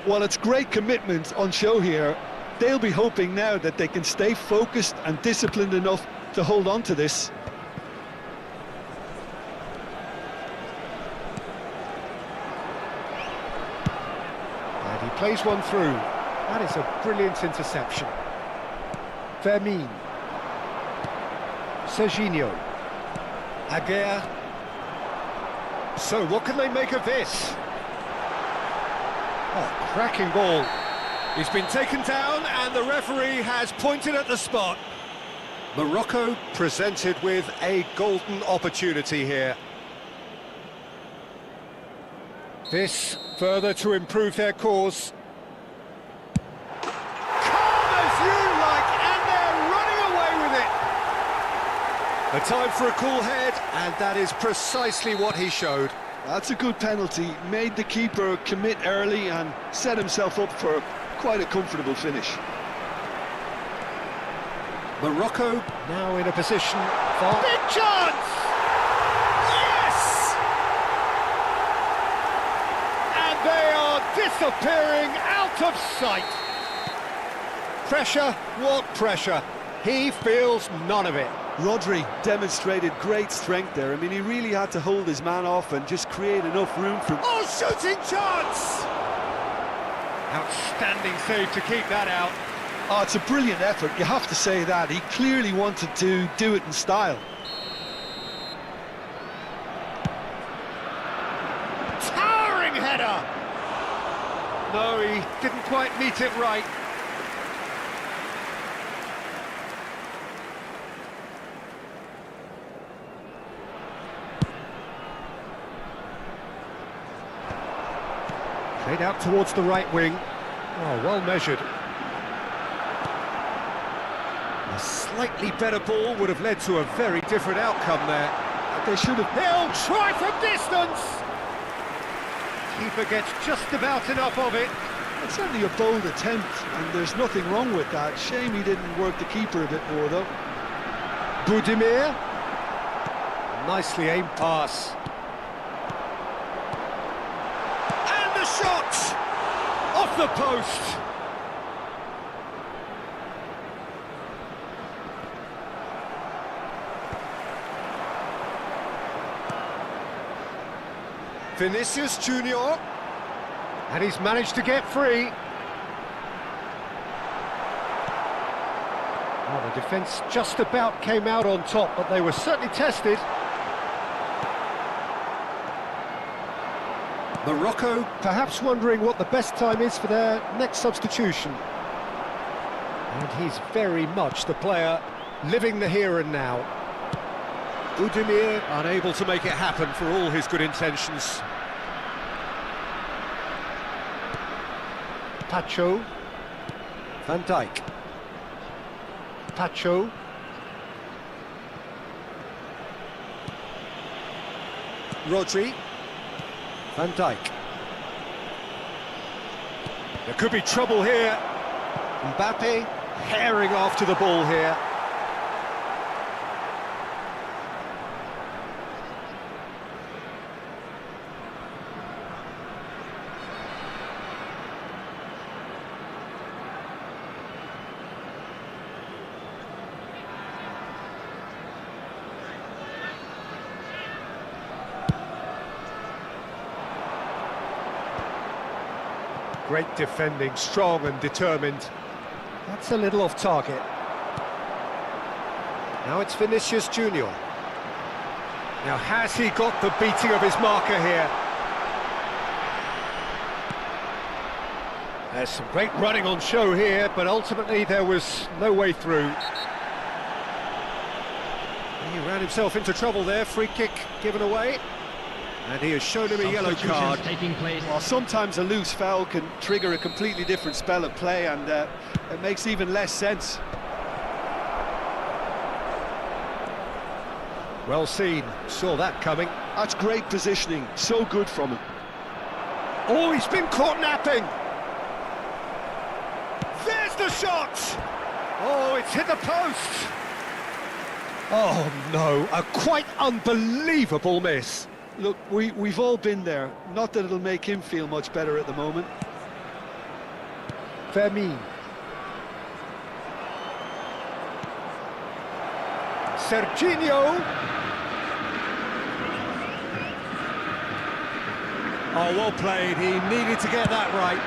Well, it's great commitment on show here. They'll be hoping now that they can stay focused and disciplined enough to hold on to this. And he plays one through. That is a brilliant interception. Vermin. Serginho. Aguirre. So what can they make of this? Oh, cracking ball. He's been taken down and the referee has pointed at the spot. Morocco presented with a golden opportunity here. This further to improve their cause. Calm as you like, and they're running away with it. A time for a cool head, and that is precisely what he showed. That's a good penalty. Made the keeper commit early and set himself up for quite a comfortable finish. Morocco now in a position for... Big chance! Yes! And they are disappearing out of sight. Pressure, what pressure? He feels none of it. Rodri demonstrated great strength there. I mean, he really had to hold his man off and just create enough room for... Oh, shooting chance! Outstanding save to keep that out. Oh, it's a brilliant effort, you have to say that. He clearly wanted to do it in style. Towering header! No, he didn't quite meet it right. Played out towards the right wing. Oh, well measured. A slightly better ball would have led to a very different outcome there. They should have... He'll try from distance! Keeper gets just about enough of it. It's certainly a bold attempt, and there's nothing wrong with that. Shame he didn't work the keeper a bit more, though. Budimir. Nicely aimed pass. And the shot! Off the post! Vinicius Junior. And he's managed to get free. Well, the defence just about came out on top, but they were certainly tested. Morocco perhaps wondering what the best time is for their next substitution. And he's very much the player living the here and now. Budimir unable to make it happen for all his good intentions. Pacho. Van Dijk. Pacho. Rodri. Van Dijk. There could be trouble here. Mbappe herring after the ball here. Great defending, strong and determined. That's a little off target. Now it's Vinicius Junior. Now has he got the beating of his marker here? There's some great running on show here, but ultimately there was no way through. He ran himself into trouble there, free kick given away. And he has shown him a yellow card. Taking place. Well, sometimes a loose foul can trigger a completely different spell of play, and it makes even less sense. Well seen, saw that coming. That's great positioning, so good from him. Oh, he's been caught napping! There's the shot! Oh, it's hit the post! Oh no, a quite unbelievable miss. Look, we've all been there. Not that it'll make him feel much better at the moment. Fermin. Serginho. Oh, well played. He needed to get that right.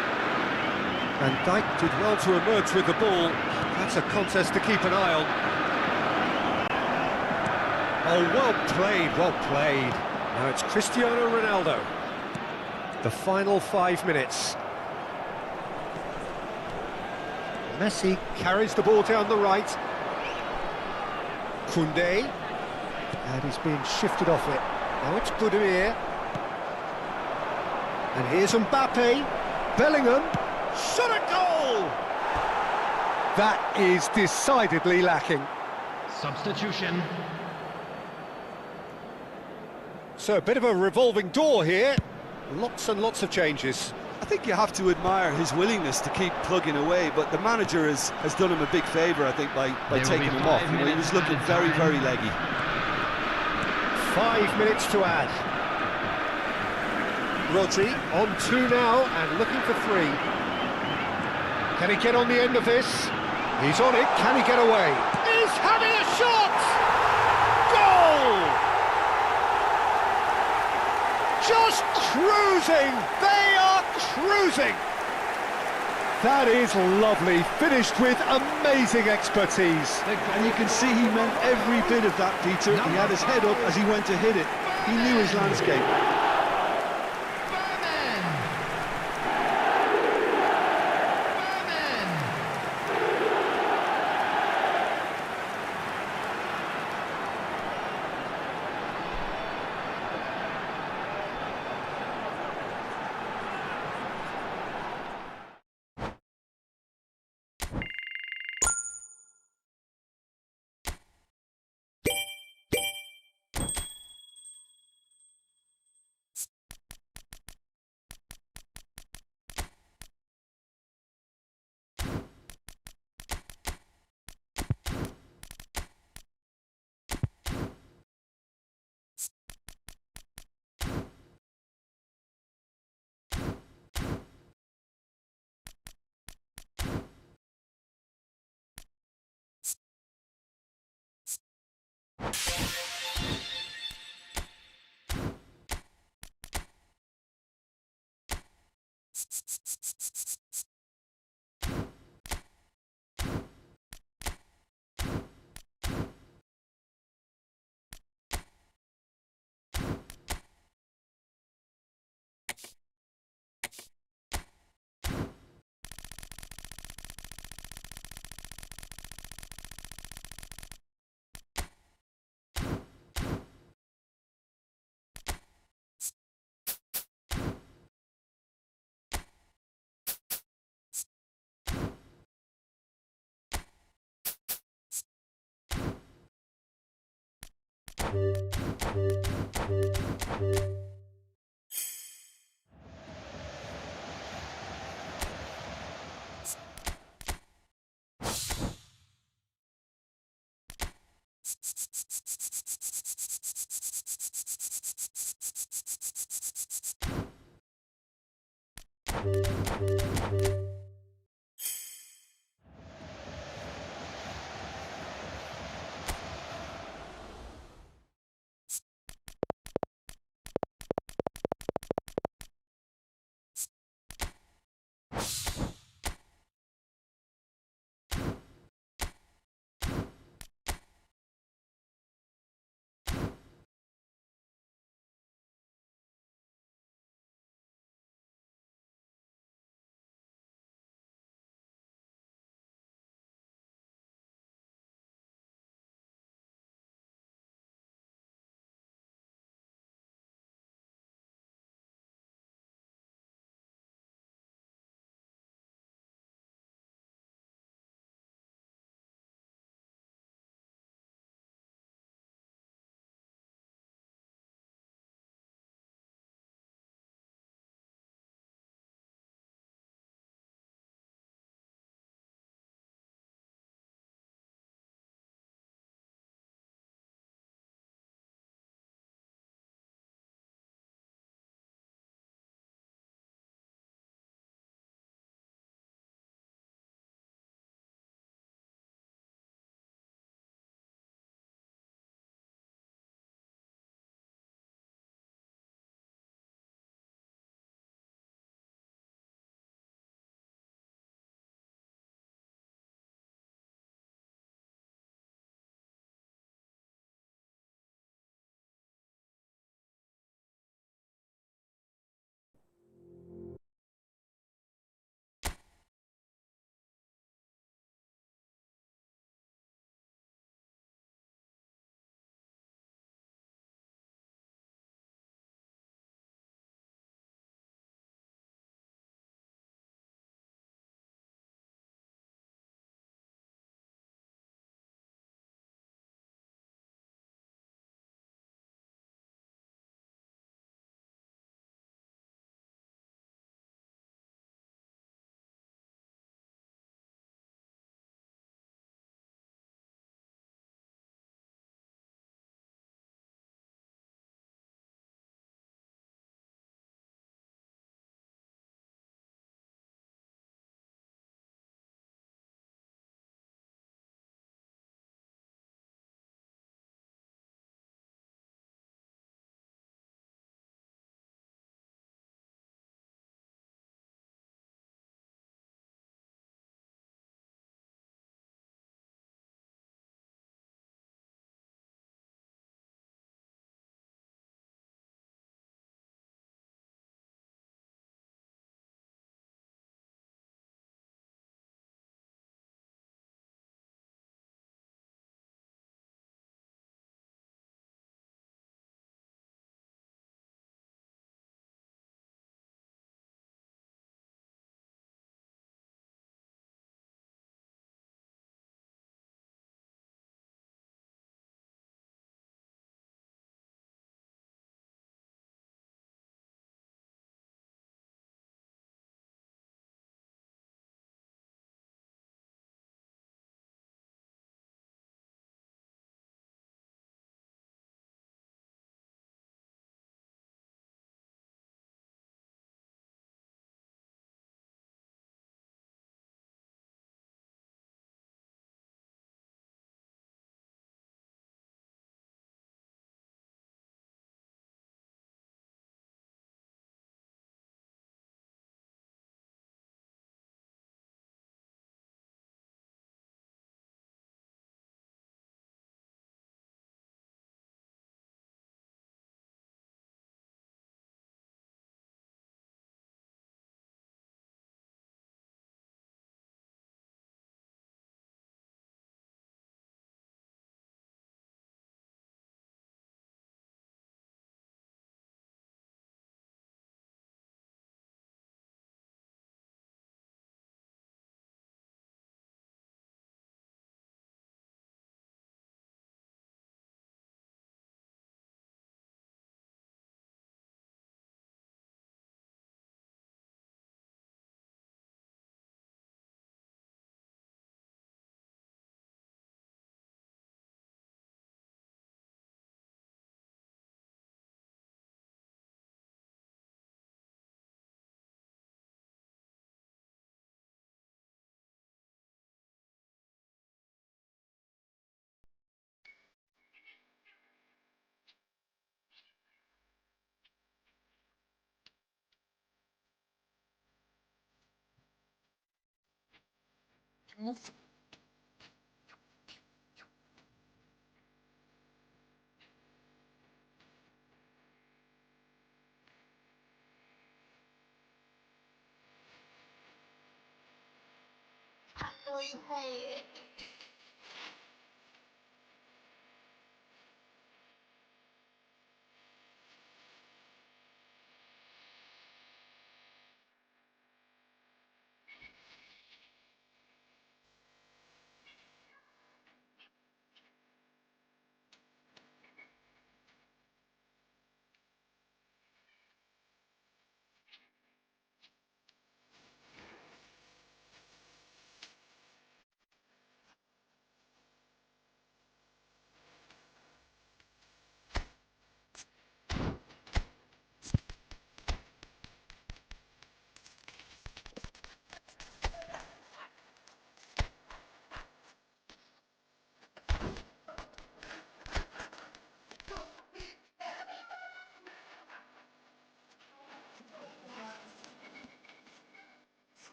And Dijk did well to emerge with the ball. That's a contest to keep an eye on. Oh, well played, well played. Now it's Cristiano Ronaldo. The final 5 minutes. Messi carries the ball down the right. Koundé. And he's being shifted off it. Now it's Budimir. And here's Mbappe. Bellingham. Shot at goal! That is decidedly lacking. Substitution. So a bit of a revolving door here. Lots and lots of changes. I think you have to admire his willingness to keep plugging away, but the manager has done him a big favour, I think, by taking him off. You know, he was looking very, very leggy. 5 minutes to add. Rodri on 2 now and looking for 3. Can he get on the end of this? He's on it. Can he get away? He's having a shot! Goal! Just cruising! They are cruising! That is lovely, finished with amazing expertise. And you can see he meant every bit of that, Peter. He had his head up as he went to hit it. He knew his landscape.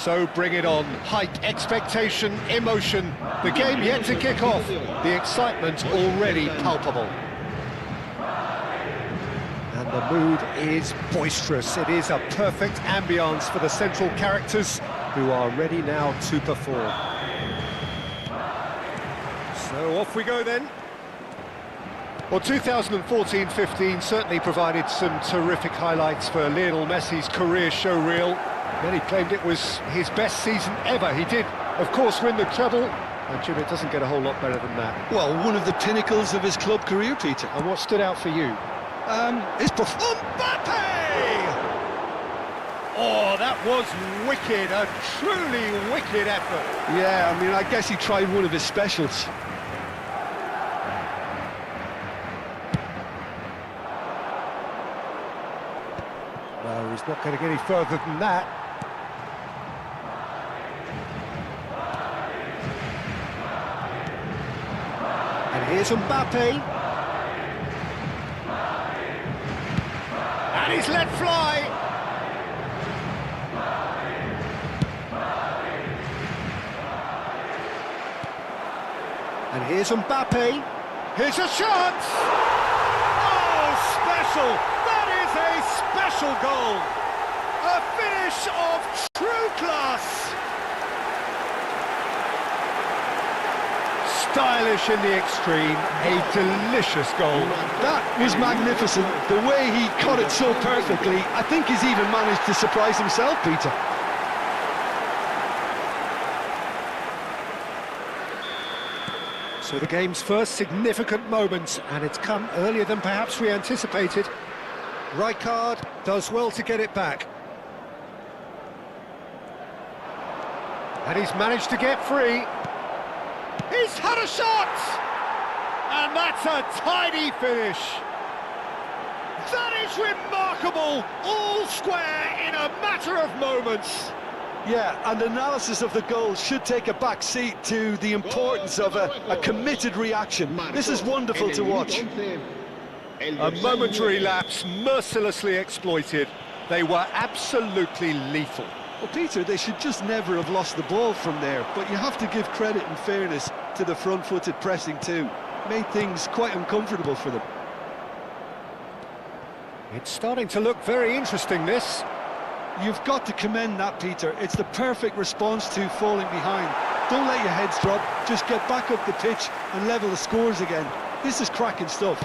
So bring it on. Hype, expectation, emotion. The game yet to kick off. The excitement already palpable. And the mood is boisterous. It is a perfect ambience for the central characters who are ready now to perform. So off we go then. Well, 2014-15 certainly provided some terrific highlights for Lionel Messi's career showreel. Many claimed it was his best season ever. He did, of course, win the treble, and Jim, it doesn't get a whole lot better than that. Well, one of the pinnacles of his club career, Peter. And what stood out for you? His performance. Mbappe! Oh, that was wicked, a truly wicked effort. Yeah, I mean, I guess he tried one of his specials. No, he's not going to get any further than that. And here's Mbappe. And he's let fly. And here's Mbappe. Here's a shot! Oh, special! That is a special goal! A finish of true class! Stylish in the extreme, a delicious goal. That was magnificent. The way he cut it so perfectly, I think he's even managed to surprise himself, Peter. So the game's first significant moment, and it's come earlier than perhaps we anticipated. Rijkaard does well to get it back. And he's managed to get free. He's had a shot! And that's a tidy finish. That is remarkable, all square in a matter of moments. Yeah, and analysis of the goal should take a back seat to the importance of a committed reaction. This is wonderful to watch. A momentary lapse, mercilessly exploited. They were absolutely lethal. Well, Peter, they should just never have lost the ball from there, but you have to give credit and fairness to the front-footed pressing too. Made things quite uncomfortable for them. It's starting to look very interesting, this. You've got to commend that, Peter. It's the perfect response to falling behind. Don't let your heads drop, just get back up the pitch and level the scores again. This is cracking stuff.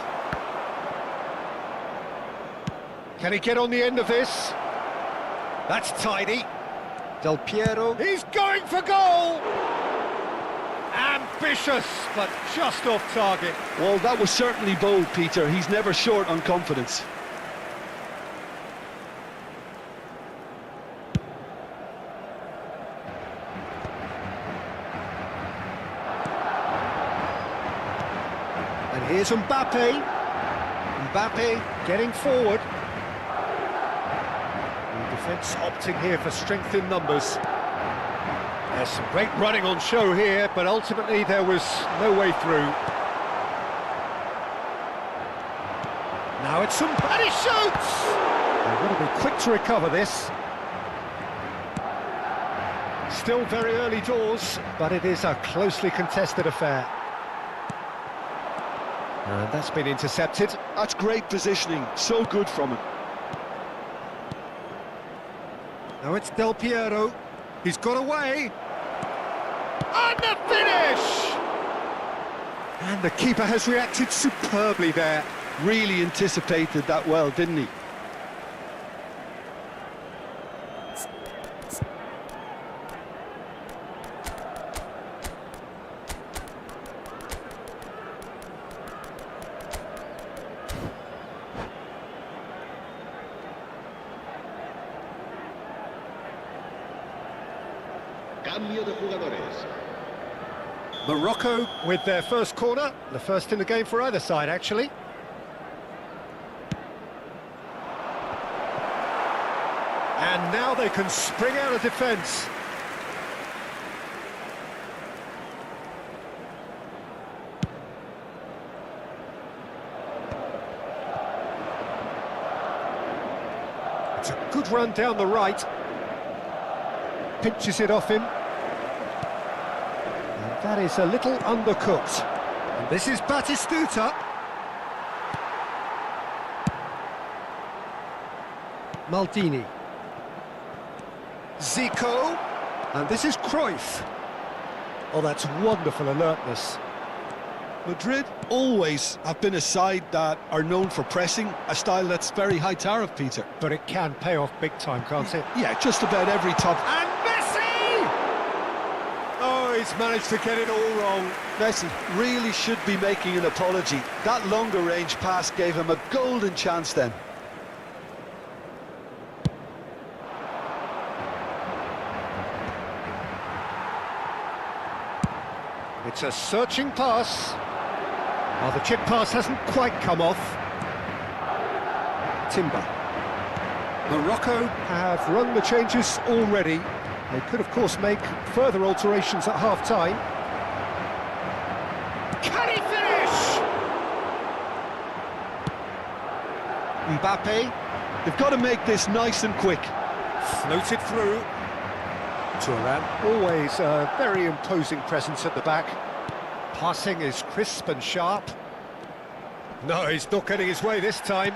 Can he get on the end of this? That's tidy. Del Piero, he's going for goal! Ambitious, but just off target. Well, that was certainly bold, Peter. He's never short on confidence. And here's Mbappe. Mbappe getting forward. The defence opting here for strength in numbers. There's some great running on show here, but ultimately there was no way through. Now it's and he shoots! They've got to be quick to recover this. Still very early doors, but it is a closely contested affair. And that's been intercepted. That's great positioning, so good from him. Now it's Del Piero. He's got away. And the finish! And the keeper has reacted superbly there. Really anticipated that well, didn't he? Cambio de jugadores. Morocco with their first corner, the first in the game for either side, actually. And now they can spring out of defence. It's a good run down the right. Pinches it off him. And that is a little undercooked. And this is Batistuta. Maldini. Zico. And this is Cruyff. Oh, that's wonderful alertness. Madrid always have been a side that are known for pressing, a style that's very high tariff, Peter. But it can pay off big time, can't it? Yeah, just about every top. And Messi! Oh, he's managed to get it all wrong. Messi really should be making an apology. That longer range pass gave him a golden chance then. It's a searching pass. Well, the chip pass hasn't quite come off. Timber. Morocco have run the changes already. They could, of course, make further alterations at half-time. Can he finish? Mbappe. They've got to make this nice and quick. Floated through. Turan. Always a very imposing presence at the back. Passing is crisp and sharp. No, he's not getting his way this time.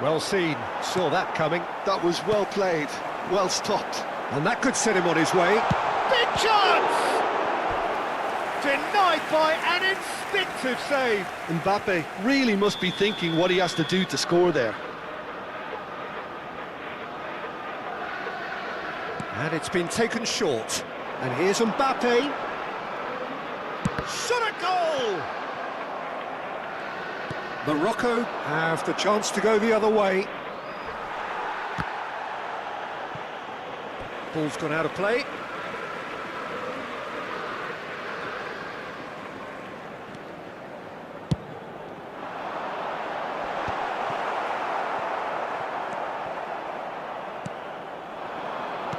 Well seen, saw that coming. That was well played, well stopped. And that could set him on his way. Big chance! Denied by an instinctive save. Mbappe really must be thinking what he has to do to score there. And it's been taken short. And here's Mbappe. Shot a goal! Morocco have the chance to go the other way. Ball's gone out of play.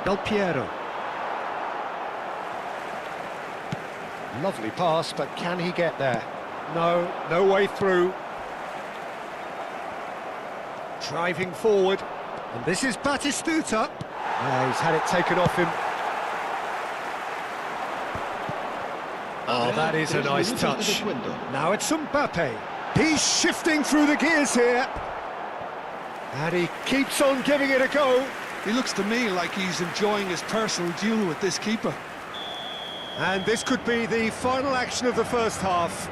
Del Piero. Lovely pass, but can he get there? No, no way through. Driving forward, and this is Batistuta. He's had it taken off him. Oh, that is a nice touch. Now it's Mbappe. He's shifting through the gears here. And he keeps on giving it a go. He looks to me like he's enjoying his personal duel with this keeper. And this could be the final action of the first half.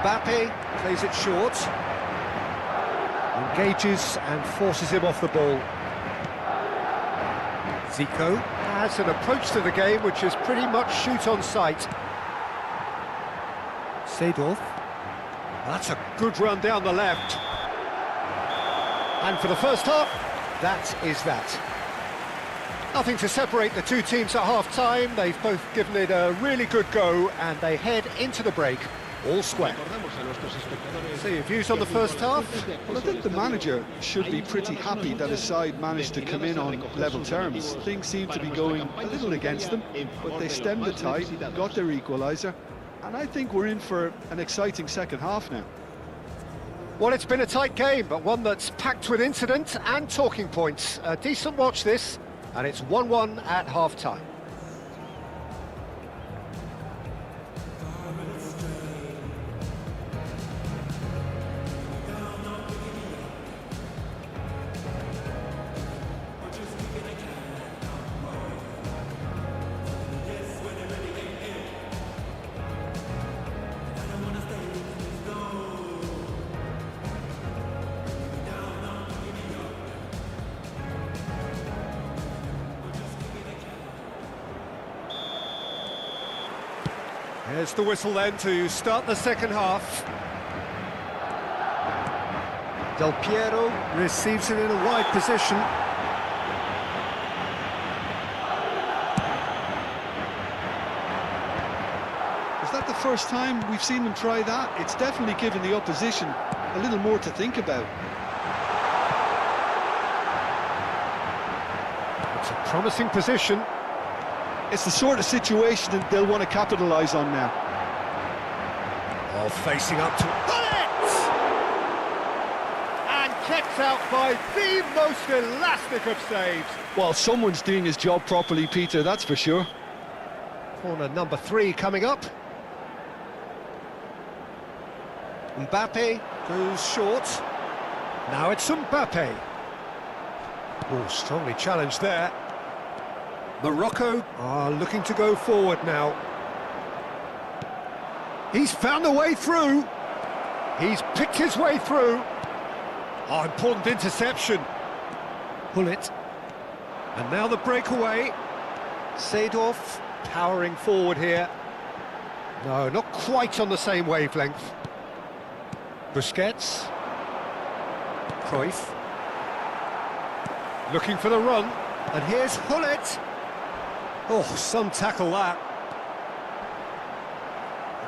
Mbappe plays it short. Engages and forces him off the ball. Zico has an approach to the game which is pretty much shoot on sight. Seedorf. That's a good run down the left. And for the first half, that is that. Nothing to separate the two teams at half-time. They've both given it a really good go, and they head into the break all square. So your views on the first half? Well, I think the manager should be pretty happy that his side managed to come in on level terms. Things seem to be going a little against them, but they stemmed the tide, got their equaliser, and I think we're in for an exciting second half now. Well, it's been a tight game, but one that's packed with incident and talking points. A decent watch this, and it's 1-1 at half-time. Here's the whistle then to start the second half. Del Piero receives it in a wide position. Is that the first time we've seen them try that? It's definitely given the opposition a little more to think about. It's a promising position. It's the sort of situation that they'll want to capitalise on now. Oh, facing up to it! And kept out by the most elastic of saves. Well, someone's doing his job properly, Peter, that's for sure. Corner number 3 coming up. Mbappe goes short. Now it's Mbappe. Oh, strongly challenged there. Morocco are looking to go forward now. He's found a way through. He's picked his way through. Oh, important interception. Pull it. And now the breakaway. Seedorf powering forward here. No, not quite on the same wavelength. Busquets. Cruyff. Looking for the run. And here's Hullet. Oh, some tackle that.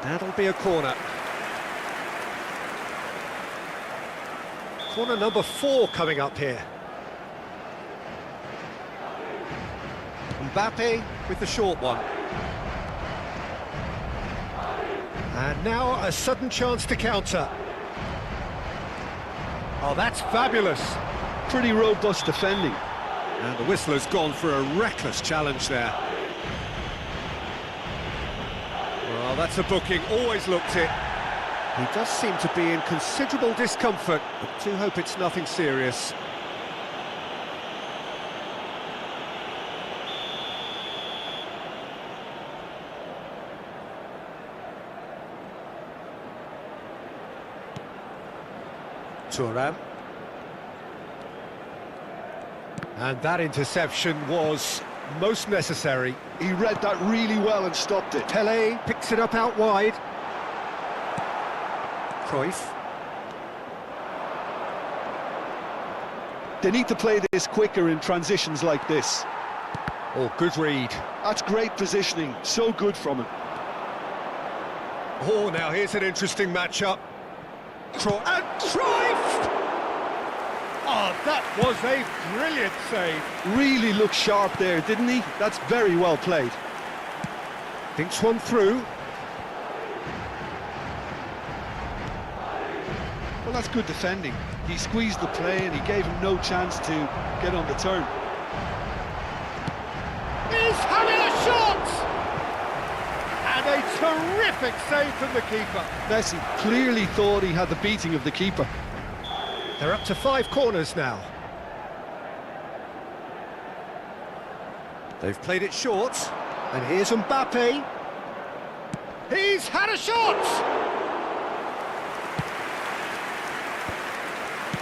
That'll be a corner. Corner number 4 coming up here. Mbappe with the short one. And now a sudden chance to counter. Oh, that's fabulous. Pretty robust defending. And the whistler's gone for a reckless challenge there. Well, that's a booking, always looked it. He does seem to be in considerable discomfort, but do hope it's nothing serious. Thuram. And that interception was most necessary. He read that really well and stopped it. Pele picks it up out wide. Cruyff. They need to play this quicker in transitions like this. Oh, good read. That's great positioning, so good from him. Oh, now here's an interesting matchup. And Cruyff! Oh, that was a brilliant save. Really looked sharp there, didn't he? That's very well played. Thinks one through. Well, that's good defending. He squeezed the play and he gave him no chance to get on the turn. He's having a shot! And a terrific save from the keeper. Messi clearly thought he had the beating of the keeper. They're up to 5 corners now. They've played it short. And here's Mbappe. He's had a shot!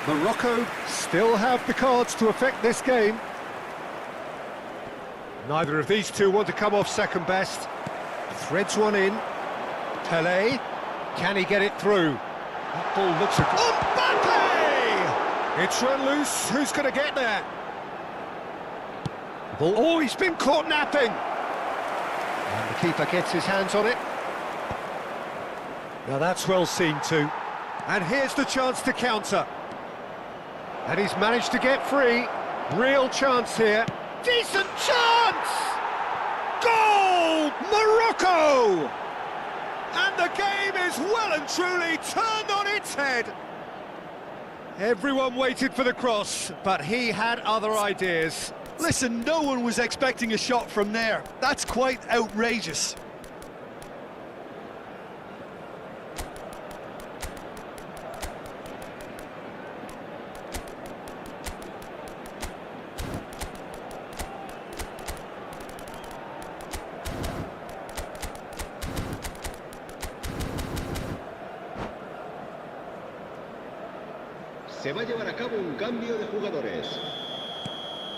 Morocco still have the cards to affect this game. Neither of these two want to come off second best. Threads one in. Pele. Can he get it through? That ball looks a... Mbappe! It's run loose. Who's going to get there? Ball. Oh, he's been caught napping. And the keeper gets his hands on it. Now that's well seen too. And here's the chance to counter. And he's managed to get free. Real chance here. Decent chance! Goal! Morocco! And the game is well and truly turned on its head. Everyone waited for the cross, but he had other ideas. Listen, no one was expecting a shot from there. That's quite outrageous. Se va a llevar a cabo un cambio de jugadores.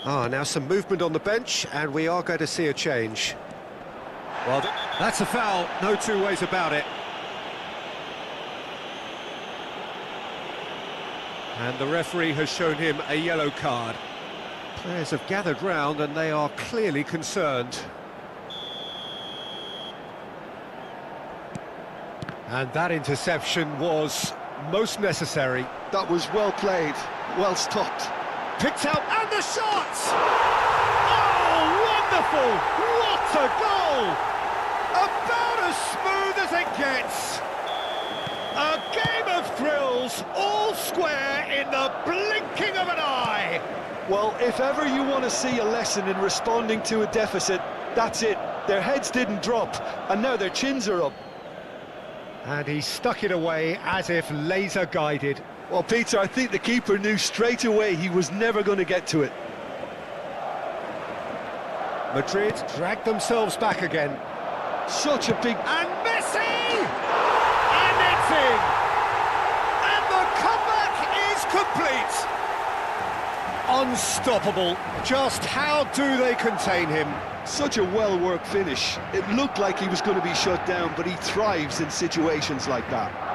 Now some movement on the bench, and we are going to see a change. Well, that's a foul, no two ways about it. And the referee has shown him a yellow card. Players have gathered round and they are clearly concerned. And that interception was most necessary. That was well played, well stopped. Picked out, and the shot! Oh, wonderful! What a goal! About as smooth as it gets. A game of thrills, all square in the blinking of an eye. Well, if ever you want to see a lesson in responding to a deficit, that's it. Their heads didn't drop, and now their chins are up. And he stuck it away as if laser guided. Well, Peter, I think the keeper knew straight away he was never going to get to it. Madrid dragged themselves back again. Such a big... And Messi! And it's in! And the comeback is complete! Unstoppable. Just how do they contain him? Such a well-worked finish. It looked like he was going to be shut down, but he thrives in situations like that.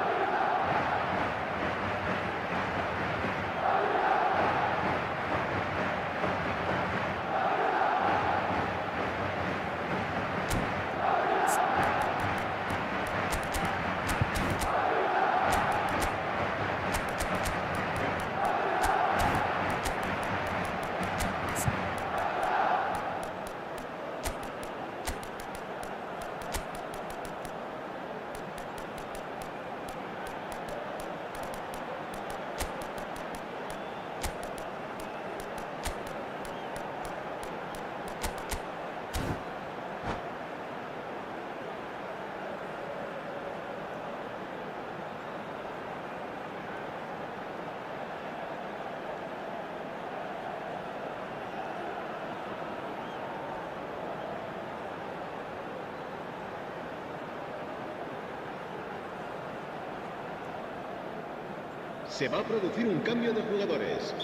Se va a producir un cambio de jugadores.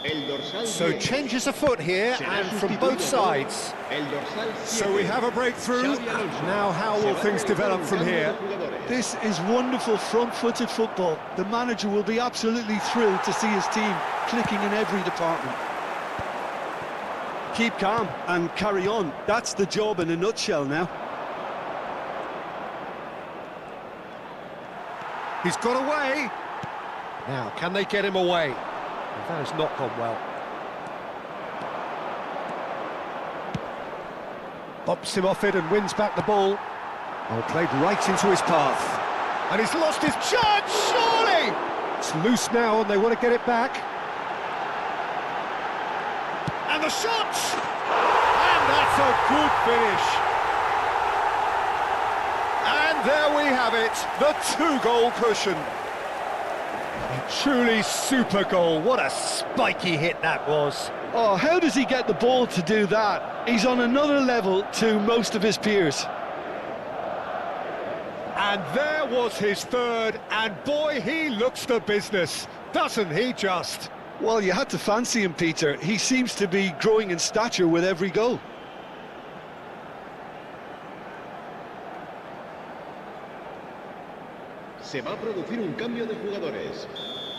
El dorsal So 10 changes afoot here, será and from sustituido both por sides. el dorsal 7. So we have a breakthrough. Xavi Alonso. Now how Se will va a things realizar develop un from cambio here? de jugadores. This is wonderful front-footed football. The manager will be absolutely thrilled to see his team clicking in every department. Keep calm and carry on. That's the job in a nutshell now. He's got away. Now, can they get him away? That has not gone well. Bops him off it and wins back the ball. Oh, played right into his path. And he's lost his chance, surely! It's loose now and they want to get it back. And the shot! And that's a good finish. And there we have it, the 2-goal cushion. A truly super goal. What a spiky hit that was. Oh, how does he get the ball to do that? He's on another level to most of his peers. And there was his third, and boy, he looks the business, doesn't he just? Well, you had to fancy him, Peter. He seems to be growing in stature with every goal. Se va a producir un cambio de jugadores.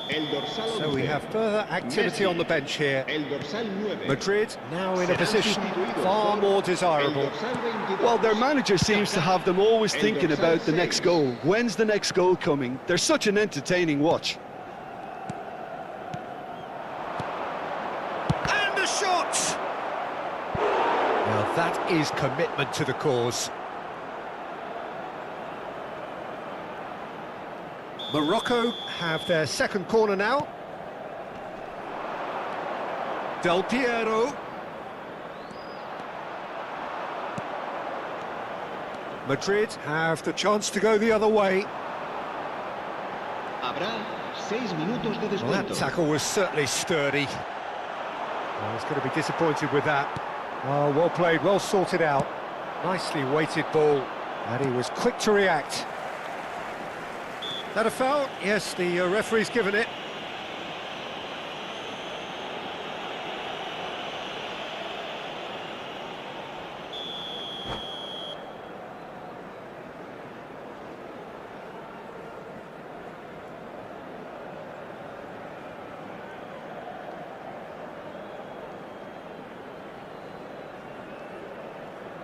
El dorsal 11. So we have further activity Messi. on the bench here. El dorsal 9. Madrid now in a Será position sustituido far por more El desirable. dorsal 22. Well, their manager seems to have them always thinking about the next goal. When's the next goal coming? They're such an entertaining watch. And a shot! Now that is commitment to the cause. Morocco have their second corner now. Del Piero. Madrid have the chance to go the other way. Habrá 6 minutos de Well, that descuento. tackle was certainly sturdy. Well, he's going to be disappointed with that. Oh, well played, well sorted out. Nicely weighted ball, and he was quick to react. That a foul? Yes, the referee's given it.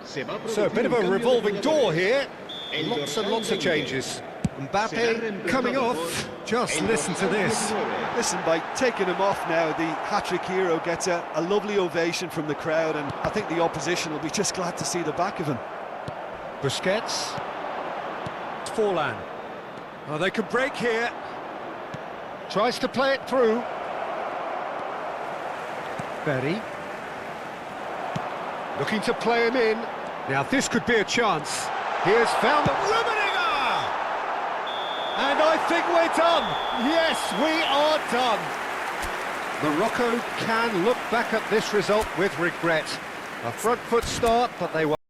Se va a So a producir bit of un a cambio de revolving door jugadores. here. El Lots and dorsal lots of 20. changes. Será Mbappe reemplazado coming por off. Just el listen to dorsal this. 19. Listen, by taking him off now, the hat-trick hero gets a lovely ovation from the crowd, and I think the opposition will be just glad to see the back of him. Busquets. Forlan. Oh, they can break here. Tries to play it through. Berry. Looking to play him in. Now this could be a chance. He has found the Rummenigge! And I think we're done. Yes, we are done. Morocco can look back at this result with regret. A front foot start, but they were.